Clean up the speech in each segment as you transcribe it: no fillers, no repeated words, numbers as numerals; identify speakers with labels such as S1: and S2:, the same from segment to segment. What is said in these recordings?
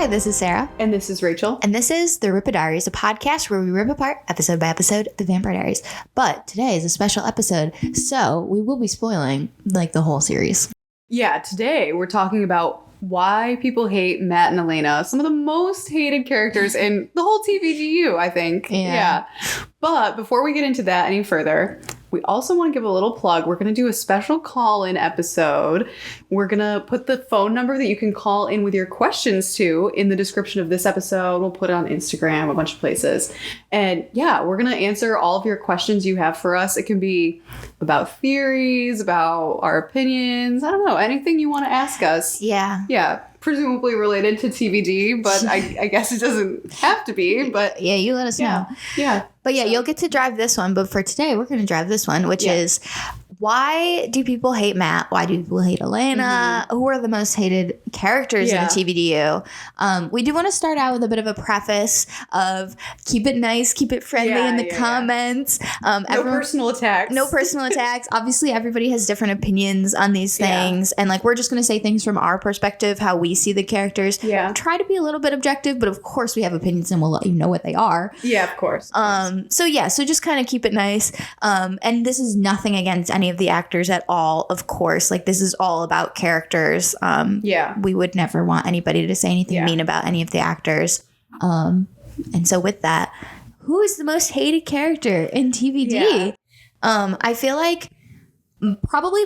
S1: Hi, this is Sarah.
S2: And this is Rachel.
S1: And this is the Rippah Diaries, a podcast where we rip apart, episode by episode, the Vampire Diaries. But today is a special episode, so we will be spoiling, the whole series.
S2: Yeah, today we're talking about why people hate Matt and Elena, some of the most hated characters in the whole TVGU, I think. Yeah. But before we get into that any further, we also want to give a little plug. We're going to do a special call-in episode. We're going to put the phone number that you can call in with your questions to in the description of this episode. We'll put it on Instagram, a bunch of places. And yeah, we're going to answer all of your questions you have for us. It can be about theories, about our opinions. I don't know, anything you want to ask us.
S1: Yeah.
S2: Yeah. Presumably related to TVD, but I guess it doesn't have to be. But
S1: yeah, you let us know.
S2: Yeah.
S1: But yeah, you'll get to drive this one. But for today, we're going to drive this one, which is why do people hate Matt? Why do people hate Elena? Who are the most hated characters in the TVDU? We do want to start out with a bit of a preface of keep it nice, keep it friendly in the comments.
S2: No personal attacks.
S1: No personal attacks. Obviously, everybody has different opinions on these things. And we're just going to say things from our perspective, how we see the characters.
S2: Yeah.
S1: Try to be a little bit objective, but of course we have opinions and we'll let you know what they are.
S2: Yeah, of course.
S1: So just kind of keep it nice. And this is nothing against any of the actors at all, of course. This is all about characters. We would never want anybody to say anything mean about any of the actors. And so with that, who is the most hated character in TVD? I feel like probably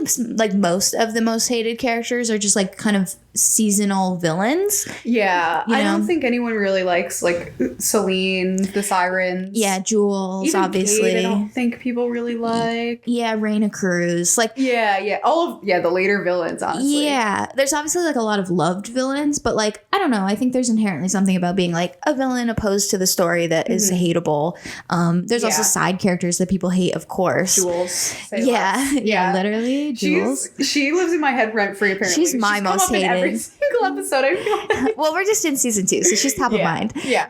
S1: most of the most hated characters are just kind of seasonal villains.
S2: Yeah. I don't think anyone really likes Celine, the Sirens.
S1: Yeah, Jules,
S2: even
S1: obviously.
S2: Kate, I don't think people really like.
S1: Yeah, Raina Cruz.
S2: All of the later villains, honestly.
S1: Yeah. There's obviously a lot of loved villains, but I don't know. I think there's inherently something about being a villain opposed to the story that is hateable. There's also side characters that people hate, of course.
S2: Jules.
S1: Yeah, literally. Jules.
S2: She lives in my head rent free, apparently.
S1: She's my most hated.
S2: Every single episode, I feel like.
S1: Well, we're just in season 2, so she's top of mind.
S2: Yeah.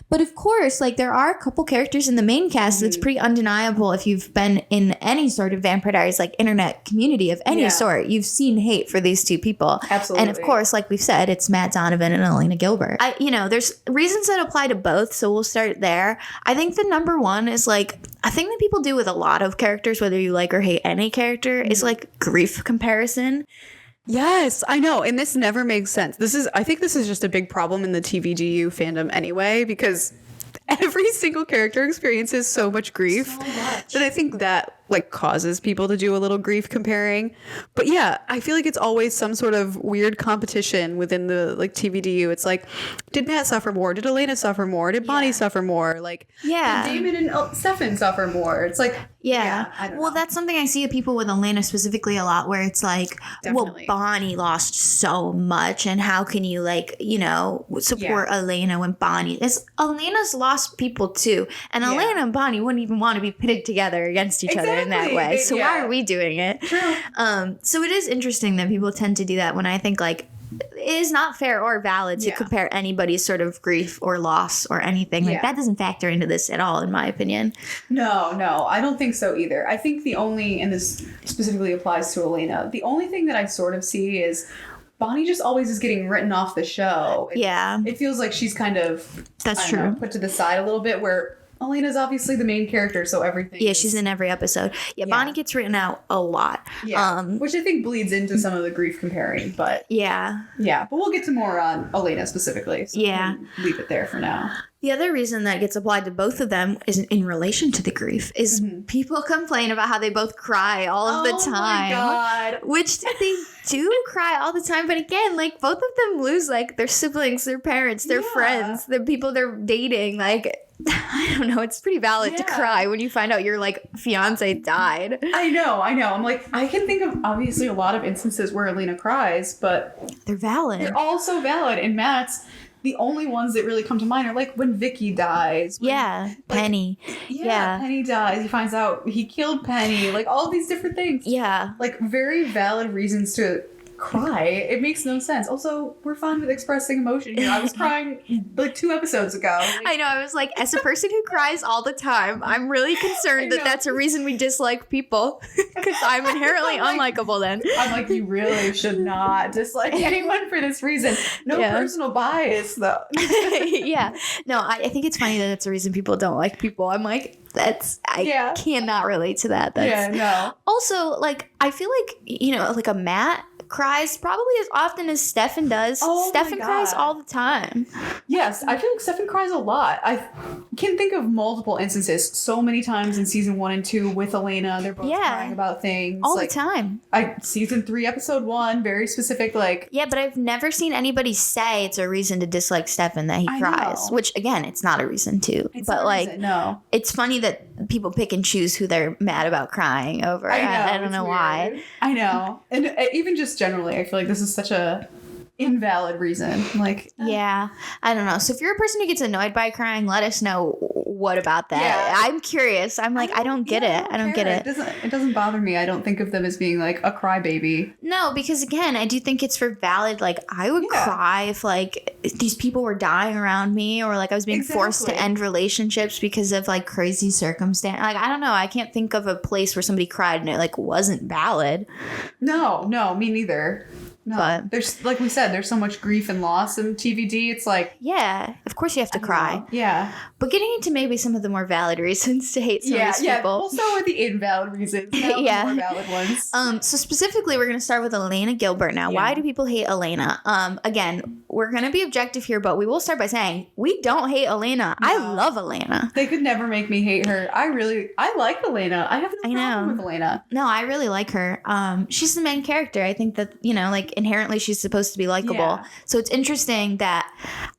S1: But of course, there are a couple characters in the main cast that's pretty undeniable. If you've been in any sort of Vampire Diaries, internet community of any sort, you've seen hate for these two people.
S2: Absolutely.
S1: And of course, like we've said, it's Matt Donovan and Elena Gilbert. There's reasons that apply to both, so we'll start there. I think the number one is a thing that people do with a lot of characters, whether you like or hate any character, is grief comparison.
S2: Yes, I know. And this never makes sense. I think this is just a big problem in the TVGU fandom anyway, because every single character experiences so much grief that I think that causes people to do a little grief comparing. But yeah, I feel like it's always some sort of weird competition within the TVDU. It's did Matt suffer more? Did Elena suffer more? Did Bonnie suffer more? Did Damon and Stefan suffer more? It's I don't know.
S1: That's something I see of people with Elena specifically a lot, where it's
S2: Definitely.
S1: Bonnie lost so much, and how can you support Elena when Bonnie is Elena's lost people too, and Elena and Bonnie wouldn't even want to be pitted together against each other in that way. So why are we doing it?
S2: True.
S1: So it is interesting that people tend to do that when I think it is not fair or valid to compare anybody's sort of grief or loss or anything. That doesn't factor into this at all, in my opinion.
S2: No, I don't think so either. I think and this specifically applies to Elena, the only thing that I sort of see is Bonnie just always is getting written off the show. It feels like she's kind of put to the side a little bit, where Elena's obviously the main character, so everything. Yeah,
S1: she's in every episode. Yeah, Bonnie gets written out a lot.
S2: Yeah, which I think bleeds into some of the grief comparing, but
S1: yeah.
S2: But we'll get to more on Elena specifically. So leave it there for now.
S1: The other reason that gets applied to both of them is in relation to the grief is people complain about how they both cry all of the time.
S2: Oh my God.
S1: Which they do cry all the time. But again, both of them lose their siblings, their parents, their friends, the people they're dating. I don't know. It's pretty valid to cry when you find out your fiance died.
S2: I know. I'm I can think of obviously a lot of instances where Elena cries, but
S1: they're valid.
S2: They're all so valid. And Matt's, the only ones that really come to mind are when Vicky dies.
S1: Penny.
S2: Penny dies. He finds out he killed Penny. All these different things.
S1: Yeah.
S2: Very valid reasons to cry. It makes no sense. Also, we're fine with expressing emotion here. I was crying like 2 episodes ago.
S1: I know. I was like, as a person who cries all the time, I'm really concerned that that's a reason we dislike people, because I'm inherently unlikable then.
S2: I'm like, you really should not dislike anyone for this reason. No personal bias, though.
S1: Yeah. No, I think it's funny that that's the reason people don't like people. I'm like, I cannot relate to that.
S2: No.
S1: Also, like, I feel like, you know, like a Matt cries probably as often as Stefan does. Stefan cries all the time.
S2: Yes, I feel like Stefan cries a lot. I can think of multiple instances so many times in season 1 and 2 with Elena. They're both crying about things.
S1: All the time.
S2: Season 3, episode 1, very specific, like...
S1: Yeah, but I've never seen anybody say it's a reason to dislike Stefan that he cries. Which, again, it's not a reason to. But, like,
S2: no.
S1: It's funny that people pick and choose who they're mad about crying over. I don't know why.
S2: I know. And even just generally, I feel like this is such a invalid reason. Like,
S1: yeah, I don't know. So if you're a person who gets annoyed by crying, let us know what about that. Yeah. I'm curious. I'm like, I don't get it. I don't get it.
S2: It doesn't bother me. I don't think of them as being like a crybaby.
S1: No, because again, I do think it's for valid. Like, I would cry if like these people were dying around me, or like I was being forced to end relationships because of like crazy circumstance. Like, I don't know. I can't think of a place where somebody cried and it like wasn't valid.
S2: No, me neither. No, but there's, like we said, there's so much grief and loss in TVD. It's like,
S1: yeah, of course you have to cry.
S2: Yeah,
S1: but getting into maybe some of the more valid reasons to hate some of these people.
S2: We'll start with the invalid reasons. The more valid ones.
S1: So specifically, we're going to start with Elena Gilbert now. Yeah. Why do people hate Elena? Again, we're going to be objective here, but we will start by saying we don't hate Elena. No. I love Elena.
S2: They could never make me hate her. I like Elena. I have no problem with Elena.
S1: No, I really like her. She's the main character. I think that, you know, like inherently she's supposed to be likable. Yeah. So it's interesting that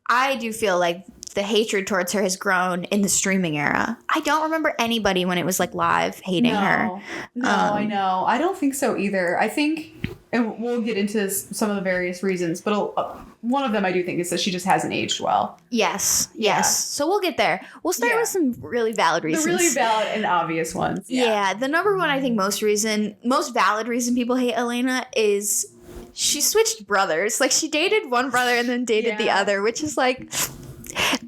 S1: I do feel like the hatred towards her has grown in the streaming era. I don't remember anybody when it was like live hating her.
S2: No, I know. I don't think so either. I think, and we'll get into some of the various reasons, but one of them I do think is that she just hasn't aged well.
S1: Yes. So we'll get there. We'll start with some really valid reasons.
S2: The really valid and obvious ones.
S1: Yeah. The number one, I think most valid reason people hate Elena is she switched brothers. Like, she dated one brother and then dated the other, which is like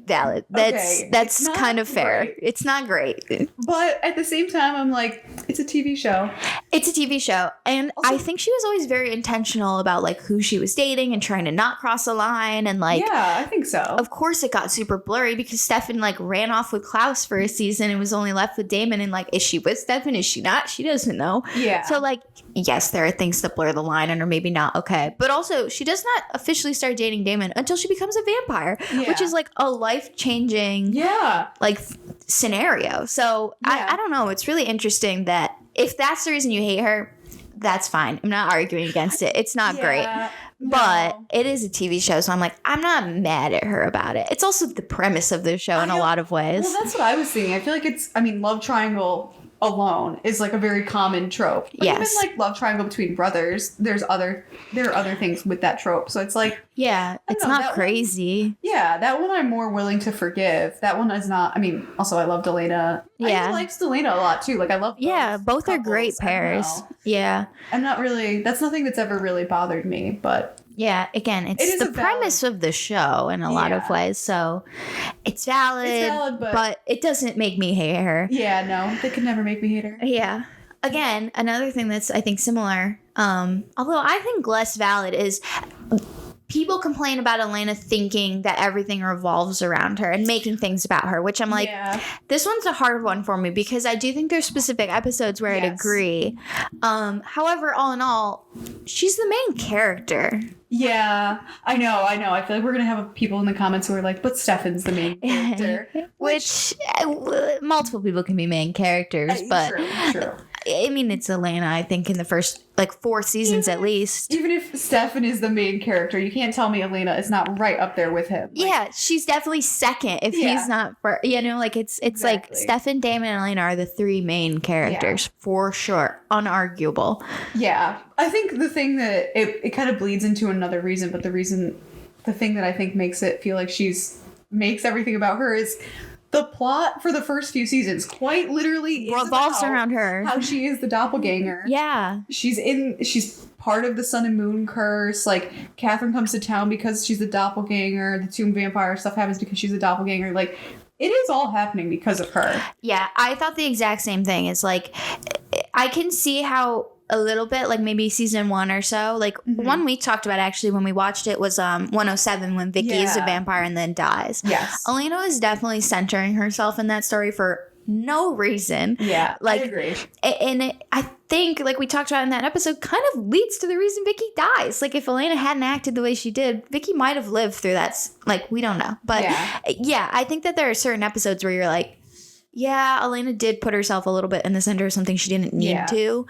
S1: valid. That's kind of fair. Great. It's not great.
S2: But at the same time, I'm like, it's a TV show.
S1: It's a TV show. And also, I think she was always very intentional about like who she was dating and trying to not cross a line. And like,
S2: yeah, I think so.
S1: Of course it got super blurry because Stefan like ran off with Klaus for a season and was only left with Damon. And like, is she with Stefan? Is she not? She doesn't know.
S2: Yeah.
S1: So like, yes, there are things that blur the line and are maybe not okay. But also, she does not officially start dating Damon until she becomes a vampire, which is like a life-changing like scenario. So I don't know. It's really interesting that if that's the reason you hate her, that's fine. I'm not arguing against it. It's not great. No. But it is a TV show, so I'm like, I'm not mad at her about it. It's also the premise of the show in a lot of ways.
S2: Well, that's what I was thinking. I feel like love triangle alone is like a very common trope. But even like love triangle between brothers, there are other things with that trope. So it's like,
S1: it's not crazy.
S2: That one I'm more willing to forgive. That one is not. I mean, also I loved Elena. I liked Elena a lot too. Like, I love
S1: both are great pairs.
S2: I'm not really. That's nothing that's ever really bothered me, but.
S1: Yeah, again, it's the premise of the show in a lot of ways, so it's valid, but it doesn't make me hate her.
S2: Yeah, no, they could never make me hate her.
S1: Yeah. Again, another thing that's, I think, similar, although I think less valid, is people complain about Elena thinking that everything revolves around her and making things about her, which I'm like, this one's a hard one for me because I do think there's specific episodes where I'd agree. However, all in all, she's the main character.
S2: Yeah, I know. I feel like we're going to have people in the comments who are like, but Stefan's the main character.
S1: Which multiple people can be main characters, but
S2: true.
S1: I mean, it's Elena, I think, in the first, 4 seasons at least.
S2: Even if Stefan is the main character, you can't tell me Elena is not right up there with him.
S1: Like, she's definitely second if he's not, it's exactly. Like Stefan, Damon, and Elena are the 3 main characters, for sure. Unarguable.
S2: Yeah. I think the thing that it kind of bleeds into another reason, but the thing that I think makes it feel like makes everything about her is the plot for the first few seasons quite literally
S1: revolves around her.
S2: How she is the doppelganger.
S1: Yeah.
S2: She's part of the Sun and Moon curse. Like, Catherine comes to town because she's a doppelganger. The tomb vampire stuff happens because she's a doppelganger. Like, it is all happening because of her.
S1: Yeah, I thought the exact same thing. It's like, I can see how a little bit, like maybe season 1 or so, like one we talked about actually when we watched it was 107 when Vicky is a vampire and then dies.
S2: Yes.
S1: Elena is definitely centering herself in that story for no reason.
S2: Yeah,
S1: like,
S2: I agree.
S1: And I think, like we talked about in that episode, kind of leads to the reason Vicky dies. Like, if Elena hadn't acted the way she did, Vicky might have lived through that. Like, we don't know. But yeah, I think that there are certain episodes where you're like, yeah, Elena did put herself a little bit in the center of something she didn't need to.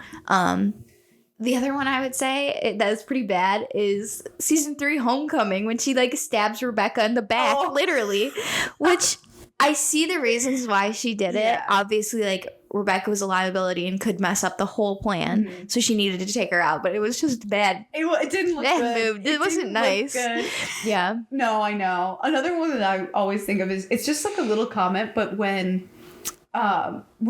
S1: The other one I would say that is pretty bad is season 3 Homecoming, when she like stabs Rebecca in the back, literally, which I see the reasons why she did it. Obviously, like, Rebecca was a liability and could mess up the whole plan, so she needed to take her out. But it was just bad.
S2: It didn't look good.
S1: Move. It wasn't nice. Yeah.
S2: No, I know. Another one that I always think of is, it's just like a little comment, but when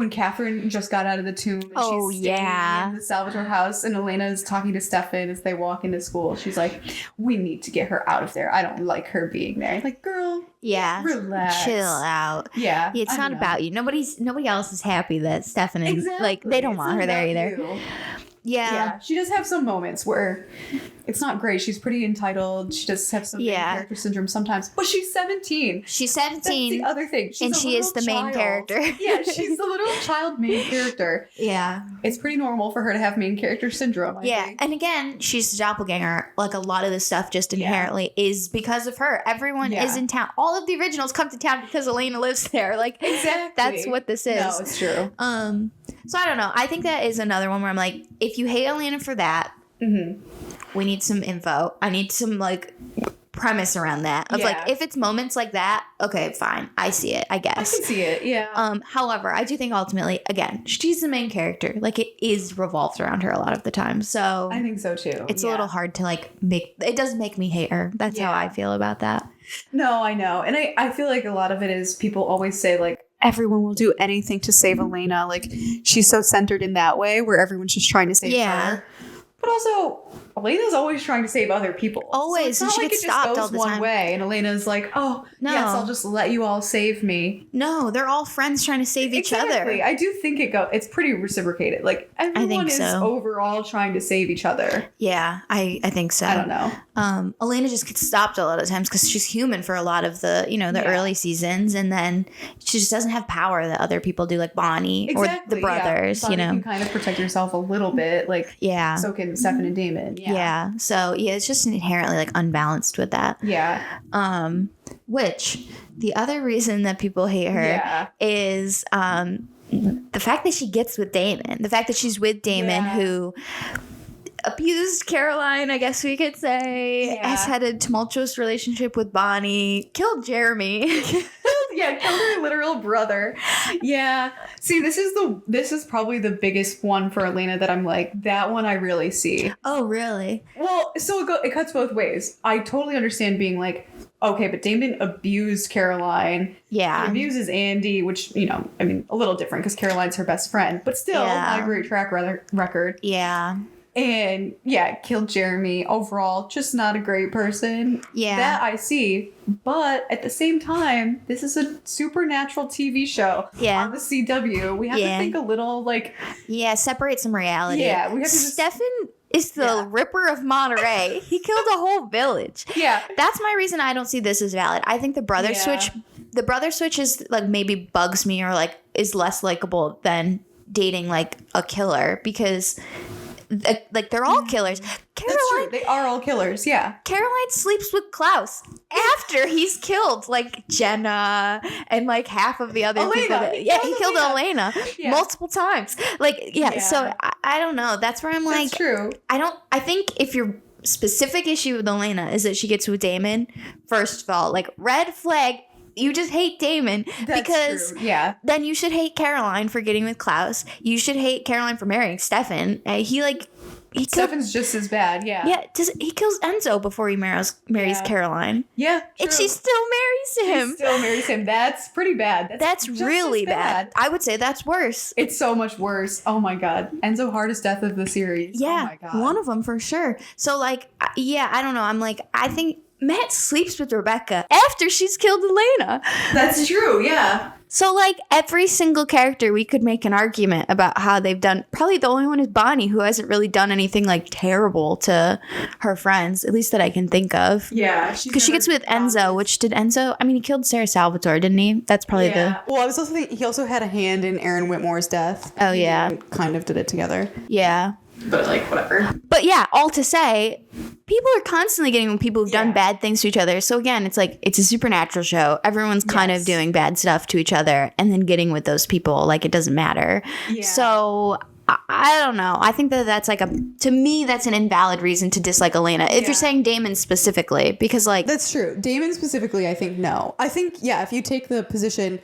S2: Catherine just got out of the tomb and she's staying in the Salvatore house and Elena is talking to Stefan as they walk into school, she's like, we need to get her out of there. I don't like her being there. Like, girl, relax.
S1: Chill out.
S2: Yeah.
S1: It's not about you. Nobody else is happy that Stefan is like, they don't want her there either. Yeah,
S2: she does have some moments where it's not great. She's pretty entitled. She does have some main character syndrome sometimes. But she's 17.
S1: She's 17.
S2: That's the other thing.
S1: She is the main character.
S2: Yeah, she's the little child main character.
S1: Yeah.
S2: It's pretty normal for her to have main character syndrome, I think.
S1: And again, she's the doppelganger. Like, a lot of this stuff just inherently is because of her. Everyone is in town. All of the originals come to town because Elena lives there. Like, exactly. That's what this is.
S2: No, it's true.
S1: So I don't know. I think that is another one where I'm like, if you hate Elena for that, we need some info. I need some, like, premise around that. Of like, if it's moments like that, okay, fine. I see it, I guess.
S2: I can see it, yeah.
S1: However, I do think ultimately, again, she's the main character. Like, it is revolved around her a lot of the time. So
S2: I think so too.
S1: It's a little hard to, like, it does make me hate her. That's how I feel about that.
S2: No, I know. And I feel like a lot of it is people always say, like, everyone will do anything to save Elena. Like, she's so centered in that way where everyone's just trying to save her. But also, Elena's always trying to save other people.
S1: Always.
S2: So it's not like it just goes one way. And Elena's like, oh, yes, I'll just let you all save me.
S1: No, they're all friends trying to save each other.
S2: I do think it's pretty reciprocated. Like, everyone is overall trying to save each other.
S1: Yeah, I think so.
S2: I don't know.
S1: Elena just gets stopped a lot of times because she's human for a lot of the, the early seasons. And then she just doesn't have power that other people do, like Bonnie or the brothers,
S2: Bonnie can kind of protect herself a little bit. Like, so can Stefan and Damon.
S1: Yeah. So, it's just inherently, like, unbalanced with that.
S2: Yeah.
S1: Which, the other reason that people hate her is the fact that she gets with Damon. The fact that she's with Damon, who abused Caroline, I guess we could say, has had a tumultuous relationship with Bonnie, killed Jeremy.
S2: Killed her literal brother. Yeah. See, this is probably the biggest one for Elena that I'm like, that one I really see.
S1: Oh, really?
S2: Well, so it cuts both ways. I totally understand being like, okay, but Damon abused Caroline. Yeah. He abuses Andy, which, a little different because Caroline's her best friend, but still not a great track record.
S1: Yeah.
S2: And killed Jeremy. Overall, just not a great person.
S1: Yeah.
S2: That I see. But at the same time, this is a supernatural TV show on the CW. We have to think a little like...
S1: Yeah, separate some reality.
S2: Yeah, we have to
S1: Stefan is the Ripper of Monterey. He killed a whole village.
S2: Yeah.
S1: That's my reason I don't see this as valid. I think the brother switch... The brother switch is, like, maybe bugs me or, like, is less likable than dating, like, a killer because... Like, they're all killers. Caroline,
S2: that's true. They are all killers, yeah.
S1: Caroline sleeps with Klaus after he's killed, like, Jenna and, like, half of the other people. He killed Elena multiple times. Like, so I don't know. That's where I'm like...
S2: That's true.
S1: I think if your specific issue with Elena is that she gets with Damon, first of all, like, red flag... You just hate Damon because then you should hate Caroline for getting with Klaus. You should hate Caroline for marrying Stefan. He
S2: Stefan's just as bad, yeah.
S1: Yeah, he kills Enzo before he marries Caroline.
S2: Yeah, true.
S1: And she still marries him.
S2: That's pretty bad.
S1: That's really bad. I would say that's worse.
S2: It's so much worse. Oh my god. Enzo, hardest death of the series.
S1: Yeah,
S2: oh my god.
S1: One of them for sure. So like, yeah, I don't know. I'm like, I think Matt sleeps with Rebecca after she's killed Elena.
S2: That's true, yeah.
S1: So, like, every single character, we could make an argument about how they've done. Probably the only one is Bonnie, who hasn't really done anything, like, terrible to her friends, at least that I can think of.
S2: Yeah.
S1: Because she gets with Enzo, which did Enzo... I mean, he killed Sarah Salvatore, didn't he? That's probably the...
S2: Well, I was also thinking he also had a hand in Aaron Whitmore's death.
S1: Oh, yeah.
S2: Kind of did it together.
S1: Yeah.
S2: But, like, whatever.
S1: But, yeah, all to say, people are constantly getting with people who've done bad things to each other. So, again, it's like, it's a supernatural show. Everyone's kind of doing bad stuff to each other and then getting with those people. Like, it doesn't matter. Yeah. So... I don't know. I think that's like to me, that's an invalid reason to dislike Elena. If you're saying Damon specifically, because like.
S2: That's true. Damon specifically, I think no. I think, if you take the position,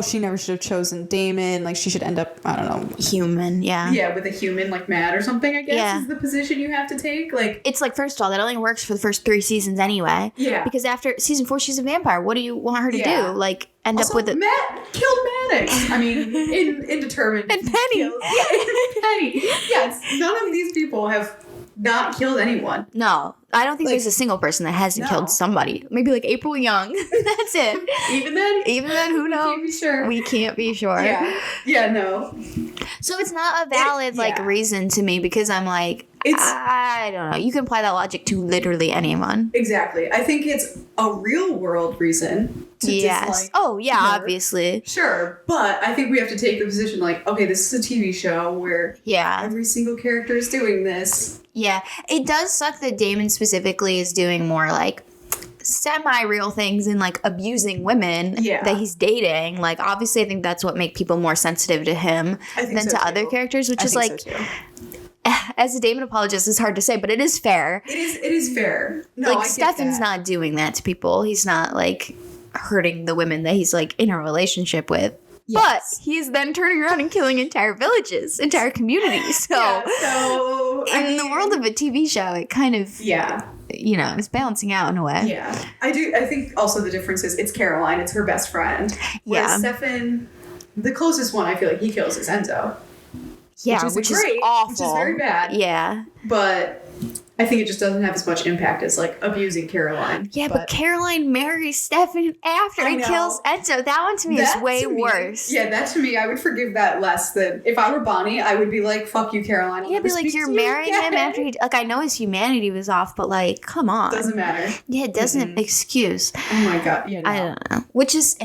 S2: she never should have chosen Damon. Like she should end up, I don't know.
S1: Human, yeah.
S2: Yeah, with a human like Matt or something, I guess is the position you have to take. Like
S1: it's like, first of all, that only works for the first 3 seasons anyway. Yeah. Because after season 4, she's a vampire. What do you want her to do? Like end
S2: also,
S1: up with it.
S2: Matt killed Maddox. I mean, indeterminate.
S1: And Penny.
S2: Penny. Yes, none of these people have not killed anyone.
S1: No, I don't think there's a single person that hasn't killed somebody. Maybe like April Young. That's it.
S2: Even then,
S1: who knows?
S2: We can't be sure.
S1: We can't be sure.
S2: Yeah, no.
S1: So it's not a valid reason to me because I'm like, I don't know. You can apply that logic to literally anyone.
S2: Exactly. I think it's a real world reason to dislike.
S1: Oh, yeah, her. Obviously.
S2: Sure. But I think we have to take the position like, okay, this is a TV show where every single character is doing this.
S1: Yeah. It does suck that Damon specifically is doing more like semi-real things and like abusing women that he's dating. Like obviously I think that's what makes people more sensitive to him than to other characters, which is like as a Damon apologist, it's hard to say, but it is fair.
S2: It is fair. No,
S1: like Stefan's not doing that to people. He's not like hurting the women that he's like in a relationship with. Yes. But he's then turning around and killing entire villages, entire communities. So, in the world of a TV show, it kind of, it's balancing out in a way.
S2: Yeah. I think also the difference is it's Caroline. It's her best friend. Whereas Stefan, the closest one I feel like he kills is Enzo.
S1: Yeah, which is awful.
S2: Which is very bad.
S1: Yeah.
S2: But I think it just doesn't have as much impact as like abusing Caroline.
S1: Yeah, but Caroline marries Stefan after he kills Enzo. That one to me is way worse.
S2: Yeah, that to me, I would forgive that less than if I were Bonnie. I would be like, "Fuck you, Caroline."
S1: Yeah, be like, you're marrying him after he. Like, I know his humanity was off, but like, come on.
S2: Doesn't matter.
S1: Yeah, it doesn't excuse.
S2: Oh my god. Yeah. No.
S1: I don't know. Which is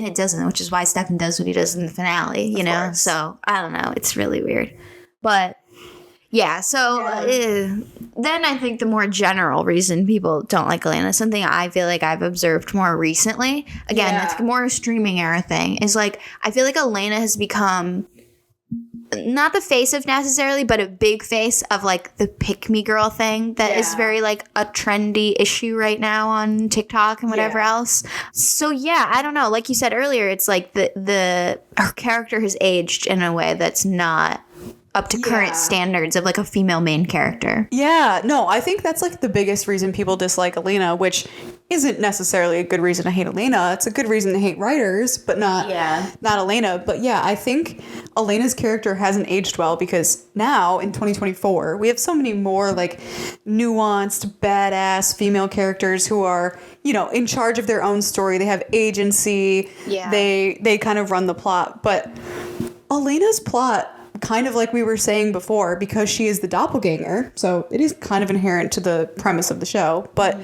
S1: why Stefan does what he does in the finale. You know, course. So I don't know. It's really weird, but. Yeah, so then I think the more general reason people don't like Elena, something I feel like I've observed more recently, again, it's more a streaming era thing, is like, I feel like Elena has become not the face of necessarily, but a big face of like the pick me girl thing that is very like a trendy issue right now on TikTok and whatever else. So I don't know. Like you said earlier, it's like her character has aged in a way that's not up to current standards of like a female main character. Yeah, no, I think that's like the biggest reason people dislike Elena, which isn't necessarily a good reason to hate Elena. It's a good reason to hate writers, but not Elena. But I think Elena's character hasn't aged well because now in 2024, we have so many more like nuanced, badass female characters who are, in charge of their own story. They have agency. Yeah. They kind of run the plot. But Elena's plot, kind of like we were saying before, because she is the doppelganger, so it is kind of inherent to the premise of the show, but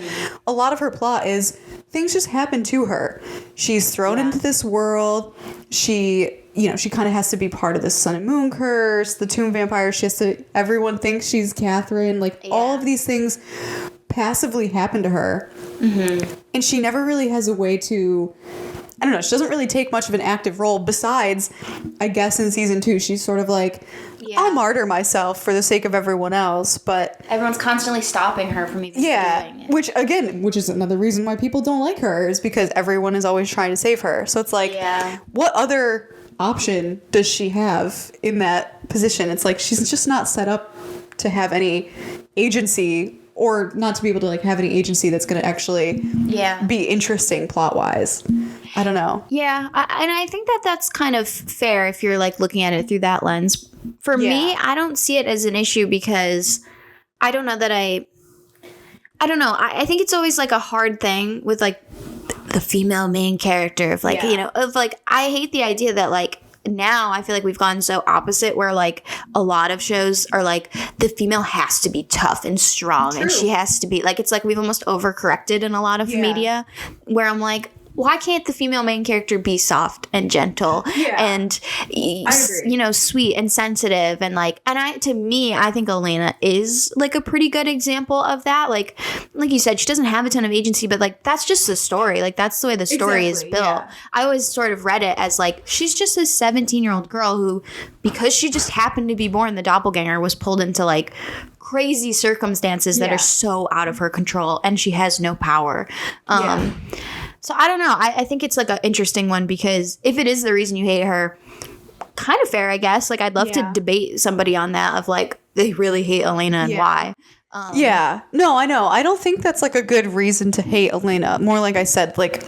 S1: a lot of her plot is things just happen to her. She's thrown into this world. She kind of has to be part of the Sun and Moon curse, the tomb vampire. Everyone thinks she's Catherine. Like all of these things passively happen to her. Mm-hmm. And she never really has a way to, I don't know, she doesn't really take much of an active role besides, I guess in season 2, she's sort of like, I'll martyr myself for the sake of everyone else, but everyone's constantly stopping her from even doing it.
S2: Which is another reason why people don't like her, is because everyone is always trying to save her. So it's like, what other option does she have in that position? It's like, she's just not set up to have any agency, or not to be able to like have any agency that's going to actually be interesting plot wise. I don't know.
S1: Yeah. And I think that that's kind of fair if you're like looking at it through that lens. For me, I don't see it as an issue because I don't know that I don't know. I think it's always like a hard thing with like the female main character of like, you know, of like, I hate the idea that like, now I feel like we've gone so opposite where like a lot of shows are like the female has to be tough and strong and she has to be like, it's like we've almost overcorrected in a lot of media where I'm like, why can't the female main character be soft and gentle and, you know, sweet and sensitive and like, and to me, I think Elena is like a pretty good example of that. Like you said, she doesn't have a ton of agency, but like, that's just the story. Like that's the way the story is built. Yeah. I always sort of read it as like, she's just a 17-year-old girl who, because she just happened to be born the doppelganger, was pulled into like crazy circumstances that are so out of her control and she has no power. So I don't know. I think it's like an interesting one because if it is the reason you hate her, kind of fair, I guess. Like I'd love to debate somebody on that of like they really hate Elena and why.
S2: No, I know. I don't think that's like a good reason to hate Elena. More like I said, like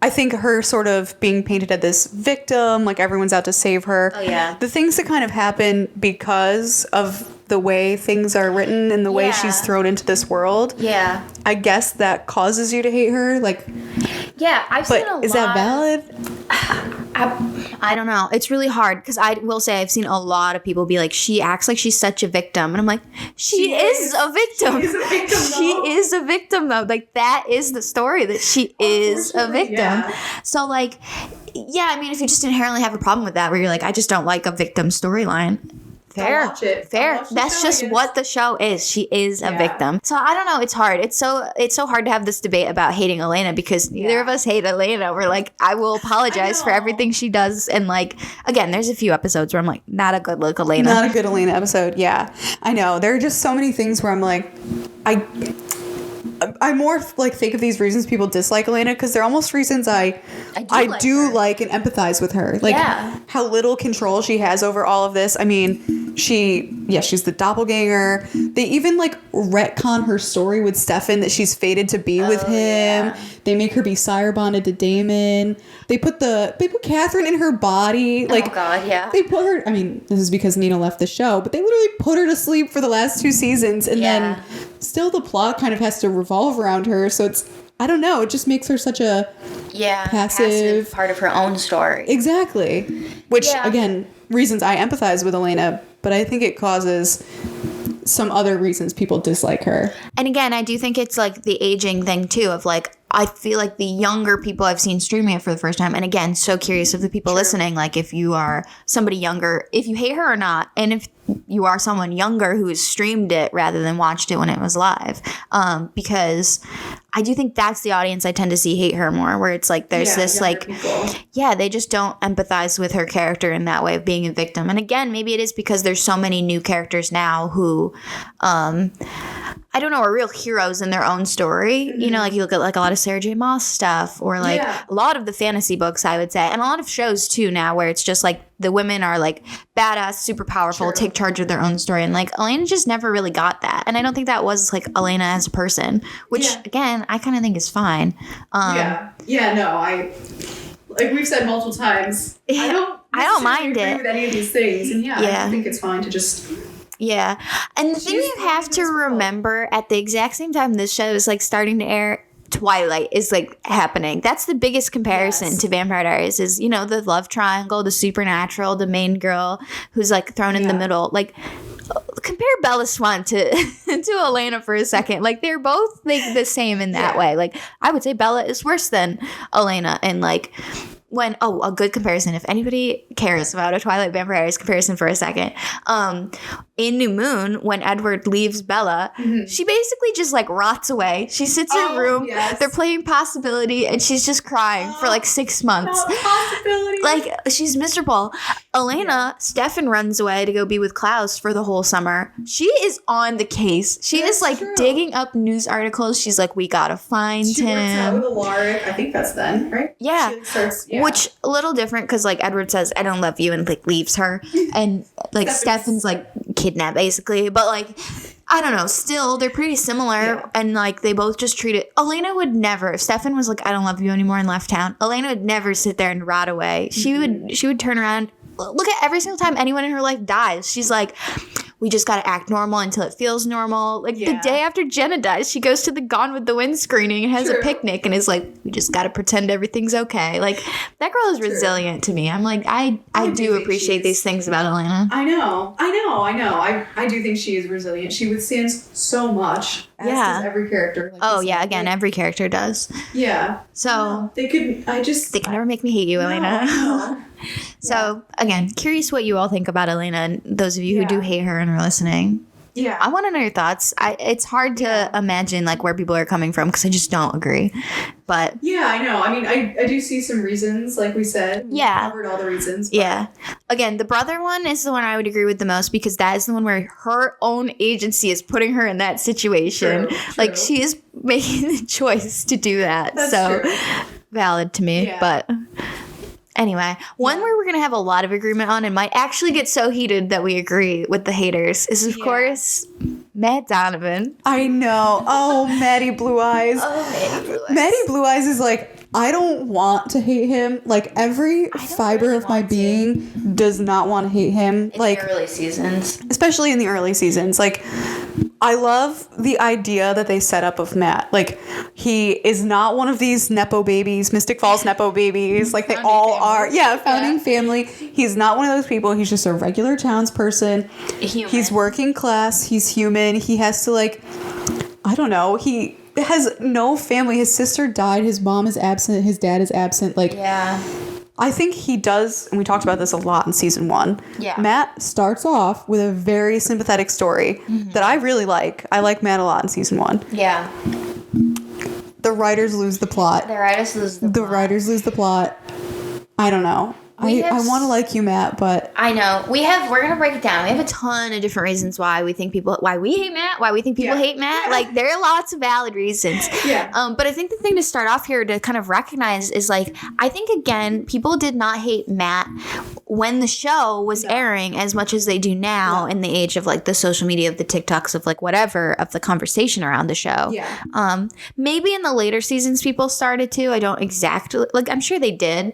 S2: I think her sort of being painted as this victim, like everyone's out to save her.
S1: Oh yeah.
S2: The things that kind of happen because of the way things are written and the way she's thrown into this world.
S1: Yeah.
S2: I guess that causes you to hate her. Like,
S1: yeah, I've seen a lot.
S2: Is that valid?
S1: I don't know. It's really hard because I will say I've seen a lot of people be like, she acts like she's such a victim. And I'm like, she is a victim. She is a victim, though. She is a victim, though. Like, that is the story, that she is a victim. Yeah. So, like, yeah, I mean, if you just inherently have a problem with that, where you're like, I just don't like a victim storyline. Fair. That's just what the show is. She is a victim. So I don't know. It's hard. It's so hard to have this debate about hating Elena because neither of us hate Elena. We're like, I will apologize for everything she does. And like, again, there's a few episodes where I'm like, not a good look, Elena.
S2: Not a good Elena episode. Yeah, I know. There are just so many things where I'm like, I more like think of these reasons people dislike Elena because they're almost reasons I do like and empathize with her. Like how little control she has over all of this. I mean, she's the doppelganger. They even like retcon her story with Stefan that she's fated to be with him. Yeah. They make her be sire bonded to Damon. They put Catherine in her body. Like,
S1: oh God, yeah.
S2: They put her. I mean, this is because Nina left the show, but they literally put her to sleep for the last 2 seasons, and then still the plot kind of has to revolve around her. So it's, I don't know. It just makes her such a passive
S1: part of her own story.
S2: Exactly. Which again, reasons I empathize with Elena, but I think it causes some other reasons people dislike her.
S1: And again, I do think it's like the aging thing too of like, I feel like the younger people I've seen streaming it for the first time, and again, so curious of the people listening, like if you are somebody younger, if you hate her or not, and if you are someone younger who has streamed it rather than watched it when it was live, because I do think that's the audience I tend to see hate her more, where it's like there's this like people. They just don't empathize with her character in that way of being a victim. And again, maybe it is because there's so many new characters now who I don't know, are real heroes in their own story. Mm-hmm. You know, like you look at like a lot of Sarah J. Maas stuff, or like a lot of the fantasy books, I would say, and a lot of shows too now, where it's just like the women are like badass, super powerful, take charge of their own story. And like Elena just never really got that. And I don't think that was like Elena as a person, which again, I kind of think is fine.
S2: I like we've said multiple times, I don't
S1: mind
S2: agree
S1: it
S2: with any of these things. And I think it's fine to just...
S1: Yeah. And the thing you have to remember, at the exact same time this show is like starting to air, Twilight is like happening. That's the biggest comparison to Vampire Diaries is, you know, the love triangle, the supernatural, the main girl who's like thrown in the middle. Like, compare Bella Swan to Elena for a second. Like, they're both like the same in that way. Like, I would say Bella is worse than Elena, and like, when a good comparison, if anybody cares about a Twilight Vampire Diaries comparison for a second, in New Moon, when Edward leaves Bella, she basically just like rots away. She sits in her room, they're playing Possibility, and she's just crying for like 6 months. Possibility. Like, she's miserable. Elena, Stefan runs away to go be with Klaus for the whole summer. She is on the case. She is like digging up news articles. She's like, we gotta find him. She works out with
S2: Alaric. I think that's then, right?
S1: Yeah. Which, a little different, because like Edward says, I don't love you, and like leaves her. And like Stefan's like kidnapped basically, but like I don't know, still they're pretty similar and like they both just treat it. Elena would never, if Stefan was like I don't love you anymore and left town, Elena would never sit there and rot away. She would turn around, look at every single time anyone in her life dies, she's like, we just got to act normal until it feels normal. Like the day after Jenna dies, she goes to the Gone with the Wind screening and has a picnic and is like, we just got to pretend everything's okay. Like that girl is resilient to me. I'm like, I do appreciate these things about Elena.
S2: I know. I do think she is resilient. She withstands so much. As does every character. Like
S1: again, every character does.
S2: Yeah.
S1: So
S2: they could
S1: never make me hate you, Elena.
S2: No.
S1: So again, curious what you all think about Elena and those of you who do hate her and are listening.
S2: Yeah.
S1: I want to know your thoughts. It's hard to imagine like where people are coming from because I just don't agree. But
S2: yeah, I know. I mean, I do see some reasons, like we said. We covered all the reasons. But.
S1: Yeah. Again, the brother one is the one I would agree with the most because that is the one where her own agency is putting her in that situation. True. Like she is making the choice to do that.
S2: That's true.
S1: Valid to me.
S2: Yeah.
S1: But anyway, one where we're going to have a lot of agreement on and might actually get so heated that we agree with the haters is, of course, Matt Donovan.
S2: I know. Oh, Maddie Blue Eyes. Maddie Blue Eyes is like, I don't want to hate him. Like, every fiber of my being does not want to hate him.
S1: In the early seasons.
S2: Especially in the early seasons. Like, I love the idea that they set up of Matt. Like, he is not one of these Nepo babies, Mystic Falls Nepo babies. Like, they all are. Yeah, founding family. He's not one of those people. He's just a regular townsperson. He's working class. He's human. He has to, like, I don't know. He has no family. His sister died. His mom is absent. His dad is absent. Like, I think he does, and we talked about this a lot in season 1. Yeah. Matt starts off with a very sympathetic story that I really like. I like Matt a lot in season 1.
S1: Yeah.
S2: The writers lose the plot.
S1: The writers lose the plot.
S2: I don't know. I want to like you, Matt, but
S1: I know we're gonna break it down. We have a ton of different reasons why we think why we hate Matt, why we think people hate Matt. Like there are lots of valid reasons. Yeah. But I think the thing to start off here to kind of recognize is like I think again people did not hate Matt when the show was airing as much as they do now in the age of like the social media, of the TikToks, of like whatever, of the conversation around the show. Yeah. Maybe in the later seasons people started to. I don't exactly like. I'm sure they did.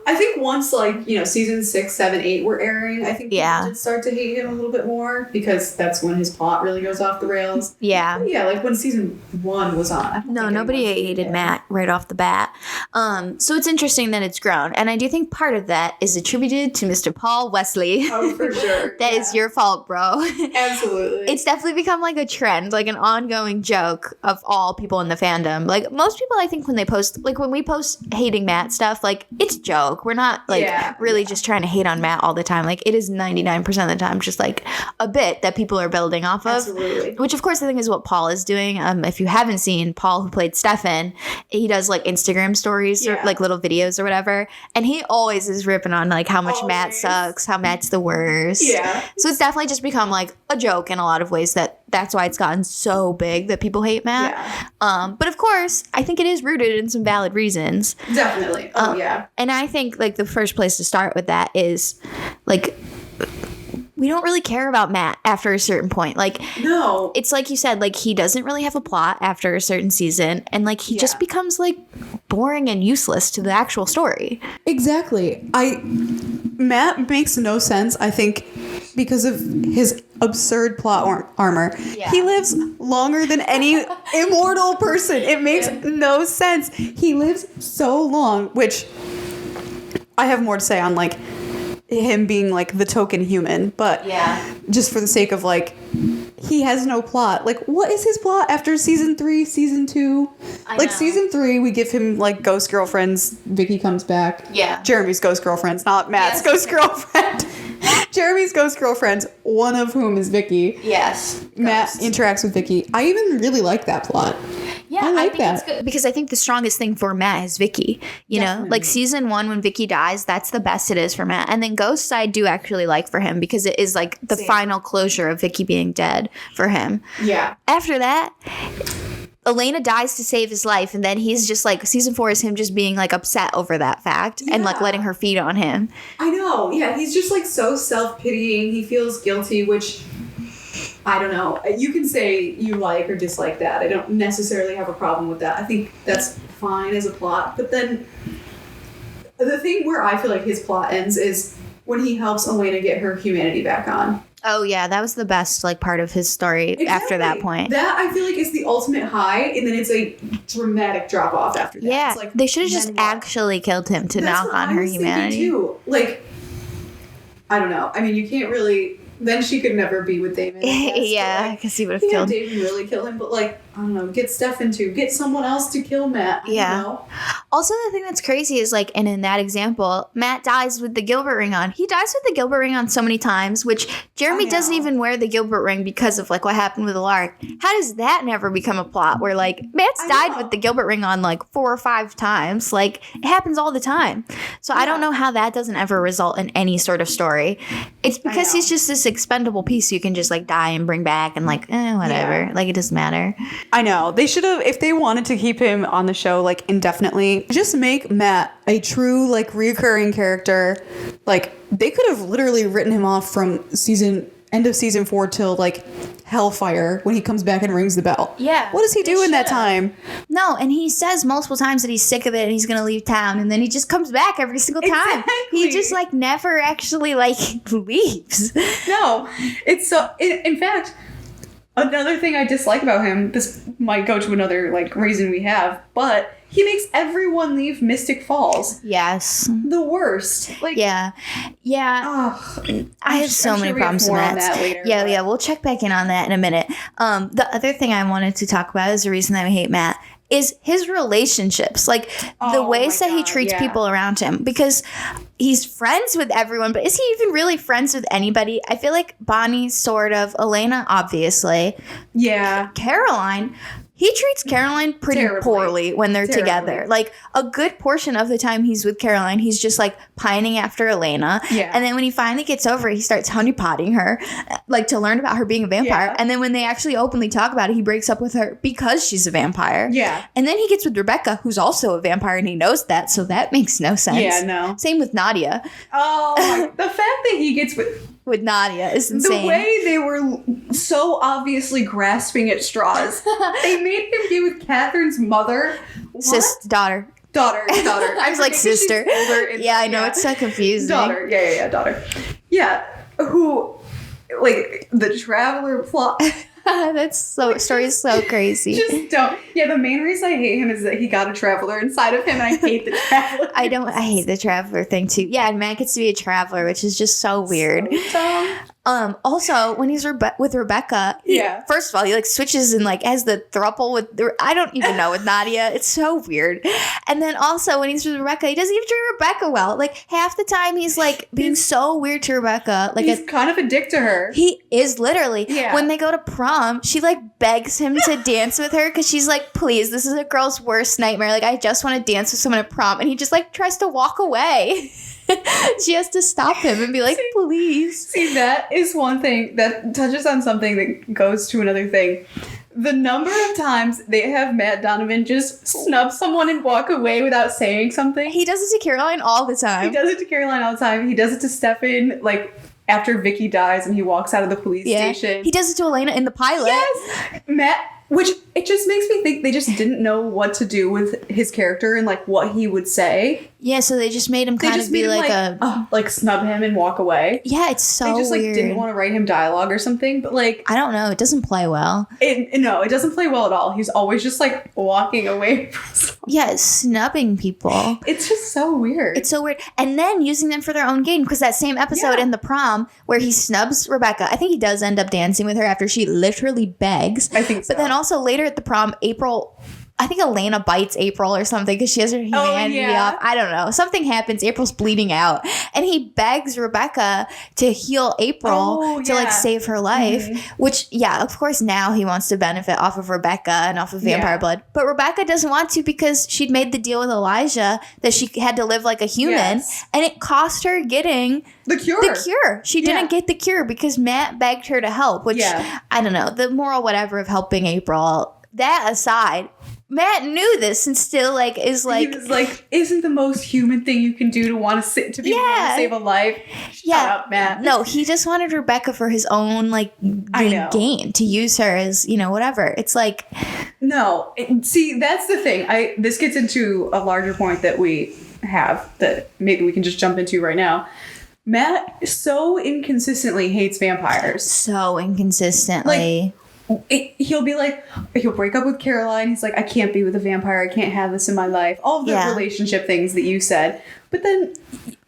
S2: I think once like, you know, season 6, 7, 8 were airing, I think people did start to hate him a little bit more because that's when his plot really goes off the rails. Yeah. But yeah, like when season 1 was on.
S1: No, nobody hated Matt right off the bat. So it's interesting that it's grown. And I do think part of that is attributed to Mr. Paul Wesley.
S2: Oh, for sure.
S1: That is your fault, bro.
S2: Absolutely.
S1: It's definitely become like a trend, like an ongoing joke of all people in the fandom. Like most people, I think when they post, like when we post hating Matt stuff, like it's a joke. We're not like really just trying to hate on Matt all the time. Like it is 99% of the time just like a bit that people are building off of.
S2: Absolutely.
S1: Which of course I think is what Paul is doing. If you haven't seen Paul, who played Stefan, he does like Instagram stories or like little videos or whatever. And he always is ripping on like how much Matt sucks, how Matt's the worst. Yeah. So it's definitely just become like a joke in a lot of ways that's why it's gotten so big that people hate Matt. Yeah. But of course, I think it is rooted in some valid reasons.
S2: Definitely. Oh, yeah.
S1: And I think like the first place to start with that is like we don't really care about Matt after a certain point. Like, no, it's like you said, like he doesn't really have a plot after a certain season. And like he just becomes like boring and useless to the actual story.
S2: Exactly. Matt makes no sense, I think, because of his absurd plot armor. Yeah. He lives longer than any immortal person. It makes no sense. He lives so long, which I have more to say on like him being like the token human, but just for the sake of like he has no plot. Like what is his plot after season 3, season 2? Like season 3 we give him like ghost girlfriends. Vicky comes back. Yeah. Jeremy's ghost girlfriends, not Matt's ghost girlfriend. Jeremy's ghost girlfriends, one of whom is Vicky. Yes. Matt interacts with Vicky. I even really like that plot.
S1: Yeah, I think it's good because I think the strongest thing for Matt is Vicky. You know, like season 1 when Vicky dies, that's the best it is for Matt. And then Ghosts I do actually like for him because it is like the final closure of Vicky being dead for him. Yeah. After that, Elena dies to save his life, and then he's just like, season 4 is him just being like upset over that fact and like letting her feed on him.
S2: I know. Yeah, he's just like so self-pitying. He feels guilty, which I don't know. You can say you like or dislike that. I don't necessarily have a problem with that. I think that's fine as a plot. But then the thing where I feel like his plot ends is when he helps Elena get her humanity back on.
S1: Oh, yeah. That was the best like part of his story after that point.
S2: That, I feel like, is the ultimate high, and then it's a dramatic drop-off after that.
S1: Yeah.
S2: It's like,
S1: they should have just actually killed him to knock on her humanity.
S2: Too. Like, I don't know. I mean, you can't really... Then she could never be with Damon.
S1: Yeah, because he would have killed
S2: him. Damon really kill him, but like, I don't know, get Stefan to get someone else to kill Matt. I don't know.
S1: Also, the thing that's crazy is like, and in that example, Matt dies with the Gilbert ring on. He dies with the Gilbert ring on so many times, which Jeremy doesn't even wear the Gilbert ring because of like what happened with Lark. How does that never become a plot where like Matt's died with the Gilbert ring on like 4 or 5 times? Like, it happens all the time. So I don't know how that doesn't ever result in any sort of story. It's because he's just this expendable piece you can just like die and bring back and like whatever, like it doesn't matter.
S2: I know they should have, if they wanted to keep him on the show like indefinitely, just make Matt a true like reoccurring character. Like they could have literally written him off from end of season 4 till like Hellfire when he comes back and rings the bell.
S1: Yeah.
S2: What does he do in that time?
S1: No, and he says multiple times that he's sick of it and he's going to leave town, and then he just comes back every single time. Exactly. He just like never actually like leaves.
S2: No. It's so in fact, another thing I dislike about him, this might go to another like reason we have, but he makes everyone leave Mystic Falls.
S1: Yes.
S2: The worst. Like,
S1: yeah. I have so many problems with that. Later, yeah, we'll check back in on that in a minute. The other thing I wanted to talk about is the reason that we hate Matt is his relationships, like the ways that he treats people around him, because he's friends with everyone, but is he even really friends with anybody? I feel like Bonnie, sort of, Elena, obviously.
S2: Yeah.
S1: Caroline, he treats Caroline pretty poorly when they're together. Like, a good portion of the time he's with Caroline, he's just, like, pining after Elena. Yeah. And then when he finally gets over it, he starts honeypotting her, like, to learn about her being a vampire. Yeah. And then when they actually openly talk about it, he breaks up with her because she's a vampire. Yeah. And then he gets with Rebecca, who's also a vampire, and he knows that, so that makes no sense.
S2: Yeah, no.
S1: Same with Nadia.
S2: Oh, the fact that he gets with
S1: Nadia is insane.
S2: The way they were so obviously grasping at straws. They made him get with Catherine's mother.
S1: Daughter.
S2: I
S1: was like sister. Yeah, I know. It's so confusing.
S2: Daughter. Yeah, daughter. Yeah. Who, like, the Traveler plot.
S1: Story is so crazy.
S2: Just don't. Yeah, the main reason I hate him is that he got a Traveler inside of him, and I hate the Traveler.
S1: I hate the Traveler thing too. Yeah, and Matt gets to be a Traveler, which is just so weird. So dumb. Also, when he's with Rebecca, first of all, he like switches and like has the throuple with I don't even know with Nadia. It's so weird. And then also when he's with Rebecca, he doesn't even treat Rebecca well. Like half the time he's like being so weird to Rebecca. Like
S2: he's kind of a dick to her.
S1: He is literally. Yeah. When they go to prom, she like begs him to dance with her because she's like, please, this is a girl's worst nightmare. Like I just want to dance with someone at prom, and he just like tries to walk away. She has to stop him and be like, please.
S2: See, that is one thing that touches on something that goes to another thing. The number of times they have Matt Donovan just snub someone and walk away without saying something.
S1: He does it to Caroline all the time.
S2: He does it to Stefan, like, after Vicky dies and he walks out of the police station.
S1: He does it to Elena in the pilot.
S2: Yes! Matt, which it just makes me think they just didn't know what to do with his character and, like, what he would say.
S1: Yeah, so they just made him kind of be
S2: like snub him and walk away.
S1: Yeah, it's so weird.
S2: They just like didn't want to write him dialogue or something, but like
S1: I don't know, it doesn't play well.
S2: No, it doesn't play well at all. He's always just like walking away from someone.
S1: Yeah, snubbing people.
S2: It's just so weird.
S1: It's so weird. And then using them for their own gain, because that same episode in the prom where he snubs Rebecca, I think he does end up dancing with her after she literally begs.
S2: I think so.
S1: But then also later at the prom, I think Elena bites April or something because she has her humanity off. I don't know. Something happens. April's bleeding out. And he begs Rebecca to heal April to like save her life. Mm-hmm. Which, of course now he wants to benefit off of Rebecca and off of vampire blood. But Rebecca doesn't want to because she'd made the deal with Elijah that she had to live like a human. Yes. And it cost her getting
S2: the cure.
S1: She didn't get the cure because Matt begged her to help. Which, I don't know. The moral whatever of helping April that aside, Matt knew this and still like is like,
S2: he was like, isn't the most human thing you can do to want to want to save a life? Shut up, Matt.
S1: No, he just wanted Rebecca for his own like gain, to use her as, you know, whatever. It's like,
S2: no, see, that's the thing. This gets into a larger point that we have that maybe we can just jump into right now. Matt so inconsistently hates vampires.
S1: So inconsistently.
S2: He'll break up with Caroline. He's like, I can't be with a vampire. I can't have this in my life. All of the relationship things that you said. But then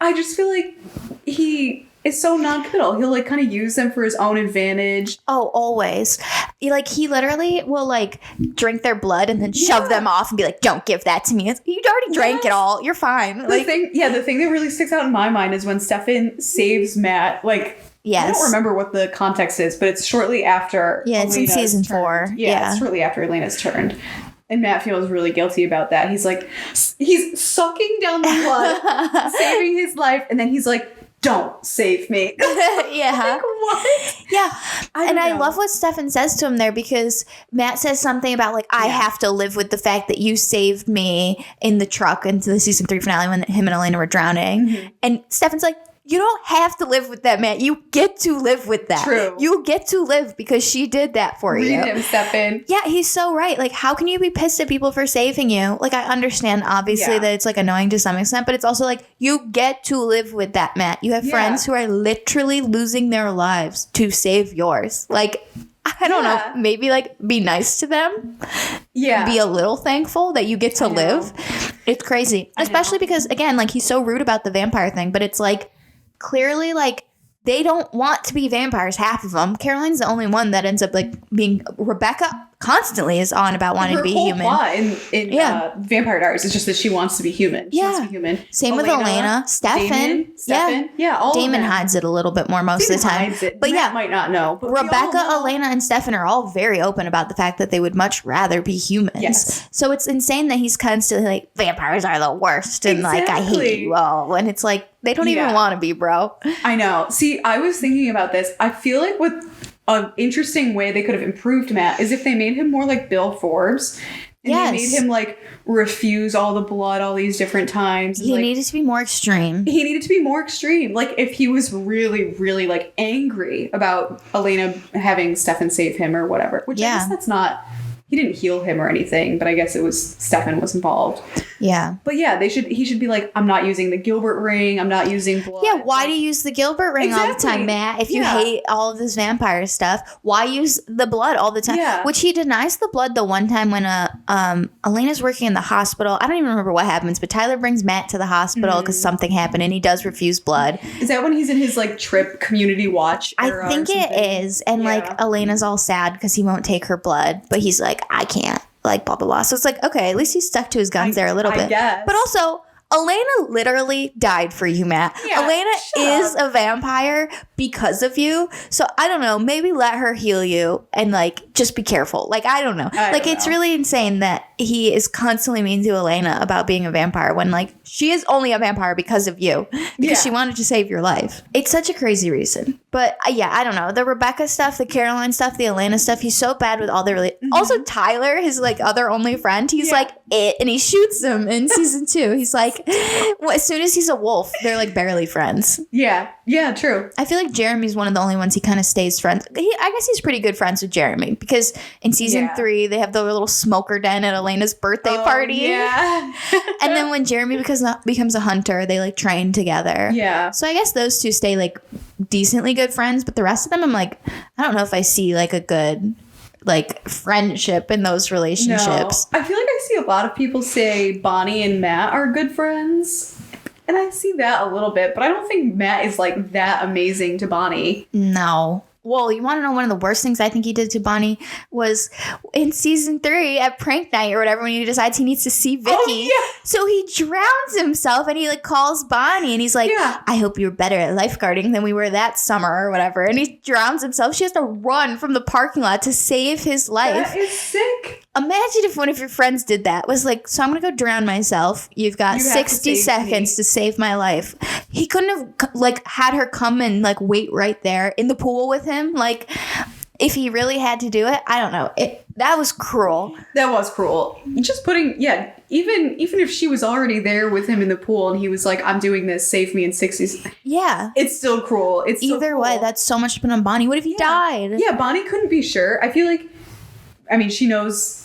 S2: I just feel like he is so non-committal. He'll like kind of use them for his own advantage.
S1: Oh, always. He literally will like drink their blood and then shove them off and be like, don't give that to me. You already drank it all. You're fine.
S2: The thing that really sticks out in my mind is when Stefan saves Matt, like, I don't remember what the context is, but it's shortly after.
S1: Yeah, it's
S2: Elena's
S1: in season
S2: turned.
S1: 4.
S2: Yeah, it's shortly after Elena's turned. And Matt feels really guilty about that. He's like, he's sucking down the blood, saving his life, and then he's like, don't save me.
S1: Yeah.
S2: Like, what?
S1: Yeah. I love what Stefan says to him there, because Matt says something about like, I have to live with the fact that you saved me in the truck into the season 3 finale when him and Elena were drowning. Mm-hmm. And Stefan's like, you don't have to live with that, Matt. You get to live with that.
S2: True.
S1: You get to live because she did that for you.
S2: Read him, Stefan.
S1: Yeah, he's so right. Like, how can you be pissed at people for saving you? Like, I understand, obviously, that it's, like, annoying to some extent, but it's also, like, you get to live with that, Matt. You have friends who are literally losing their lives to save yours. Like, I don't know. Maybe, like, be nice to them. Yeah. Be a little thankful that you get to live. It's crazy. Especially because, again, like, he's so rude about the vampire thing, but it's, like, clearly, like, they don't want to be vampires, half of them. Caroline's the only one that ends up, like, being... Rebecca constantly is on about wanting to be human.
S2: Her whole plot in Vampire Diaries is just that she wants to be human. She wants to be human.
S1: Same with Elena. Stefan.
S2: All
S1: Damon hides it a little bit more most of the time.
S2: But Matt might not know. But
S1: Rebecca, Elena, and Stefan are all very open about the fact that they would much rather be humans. Yes. So it's insane that he's constantly like, vampires are the worst. And like, I hate you all. And it's like, they don't even want to be, bro.
S2: I know. See, I was thinking about this. I feel like what an interesting way they could have improved Matt is if they made him more like Bill Forbes. And they made him like refuse all the blood all these different times.
S1: He needed to be more extreme.
S2: Like if he was really, really like angry about Elena having Stefan save him or whatever. Which I guess that's not... He didn't heal him or anything, but I guess it was Stefan was involved. Yeah. But yeah, he should be like, I'm not using the Gilbert ring. I'm not using blood.
S1: Yeah, why do you use the Gilbert ring all the time, Matt? If you hate all of this vampire stuff, why use the blood all the time? Yeah. Which he denies the blood the one time when Elena's working in the hospital. I don't even remember what happens, but Tyler brings Matt to the hospital because something happened and he does refuse blood.
S2: Is that when he's in his like trip community watch era?
S1: I think it is. And like Elena's all sad because he won't take her blood, but he's like, I can't, like, blah, blah, blah. So it's like, okay, at least he stuck to his guns there a little bit.
S2: Guess.
S1: But also, Elena literally died for you, Matt. Yeah, Elena is a vampire because of you. So I don't know, maybe let her heal you and like just be careful. Like, I don't know. It's really insane that he is constantly mean to Elena about being a vampire when like she is only a vampire because of you. Because she wanted to save your life. It's such a crazy reason. But I don't know. The Rebecca stuff, the Caroline stuff, the Elena stuff, he's so bad with all their Also Tyler, his like other only friend, he's like it and he shoots him in season 2. He's like as soon as he's a wolf, they're like barely friends.
S2: Yeah, true.
S1: I feel like Jeremy's one of the only ones he kind of stays friends. I guess he's pretty good friends with Jeremy because in season 3 they have the little smoker den at Elena's birthday party. Yeah. And then when Jeremy becomes a hunter, they like train together. Yeah. So I guess those two stay like decently good friends, but the rest of them, I'm like, I don't know if I see like a good like friendship in those relationships.
S2: No. I feel like I see a lot of people say Bonnie and Matt are good friends. And I see that a little bit, but I don't think Matt is like that amazing to Bonnie.
S1: No. Well, you want to know one of the worst things I think he did to Bonnie was in season 3 at prank night or whatever when he decides he needs to see Vicky. Oh, yeah. So he drowns himself and he like calls Bonnie and he's like, I hope you're better at lifeguarding than we were that summer or whatever. And he drowns himself. She has to run from the parking lot to save his life.
S2: That is sick.
S1: Imagine if one of your friends did that. Was like, so I'm going to go drown myself. You've got 60 seconds to save my life. He couldn't have like had her come and like wait right there in the pool with him. Like, if he really had to do it, I don't know. That was cruel.
S2: That was cruel. Just putting, even if she was already there with him in the pool and he was like, I'm doing this, save me in 60s.
S1: Yeah.
S2: It's still cruel. It's still
S1: Either
S2: cruel.
S1: way, that's so much to put on Bonnie. What if he died?
S2: Yeah, Bonnie couldn't be sure. I feel like, I mean, he knows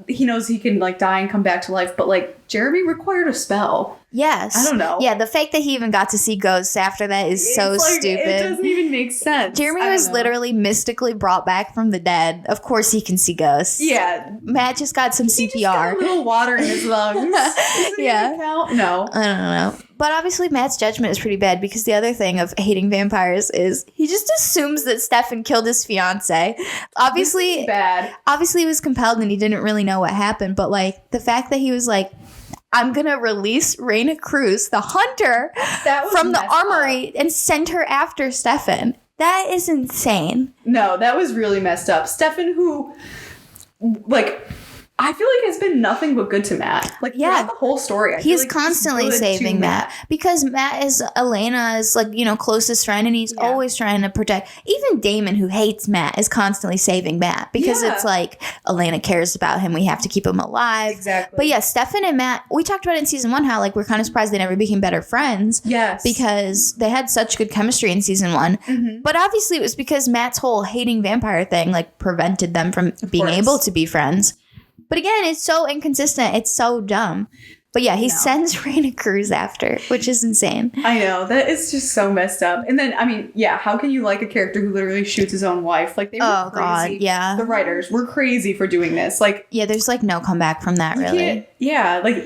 S2: he can like die and come back to life, but like Jeremy required a spell.
S1: Yes.
S2: I don't know.
S1: Yeah, the fact that he even got to see ghosts after that is so stupid.
S2: It doesn't even make sense.
S1: Jeremy was literally mystically brought back from the dead. Of course he can see ghosts.
S2: Yeah.
S1: Matt just got some CPR.
S2: He just got a little water in his lungs.
S1: Yeah.
S2: Count? No.
S1: I don't know. But obviously Matt's judgment is pretty bad because the other thing of hating vampires is he just assumes that Stefan killed his fiance. Obviously,
S2: bad.
S1: Obviously he was compelled and he didn't really know what happened. But like the fact that he was like, I'm going to release Reina Cruz, the hunter, from the armory and send her after Stefan. That is insane.
S2: No, that was really messed up. Stefan, who, like, I feel like has been nothing but good to Matt. Like, throughout the whole story.
S1: He's constantly saving Matt. Because Matt is Elena's, like, you know, closest friend, and he's always trying to protect. Even Damon, who hates Matt, is constantly saving Matt. Because it's like, Elena cares about him. We have to keep him alive.
S2: Exactly.
S1: But yeah, Stefan and Matt, we talked about it in season 1, how, like, we're kind of surprised they never became better friends.
S2: Yes.
S1: Because they had such good chemistry in season 1. Mm-hmm. But obviously it was because Matt's whole hating vampire thing, like, prevented them from being able to be friends. But again, it's so inconsistent. It's so dumb. But yeah, he sends Reina Cruz after, which is insane.
S2: I know. That is just so messed up. And then, I mean, how can you like a character who literally shoots his own wife? Like, they were crazy. God, yeah. The writers were crazy for doing this. Like,
S1: yeah, there's like no comeback from that, really.
S2: Yeah, like,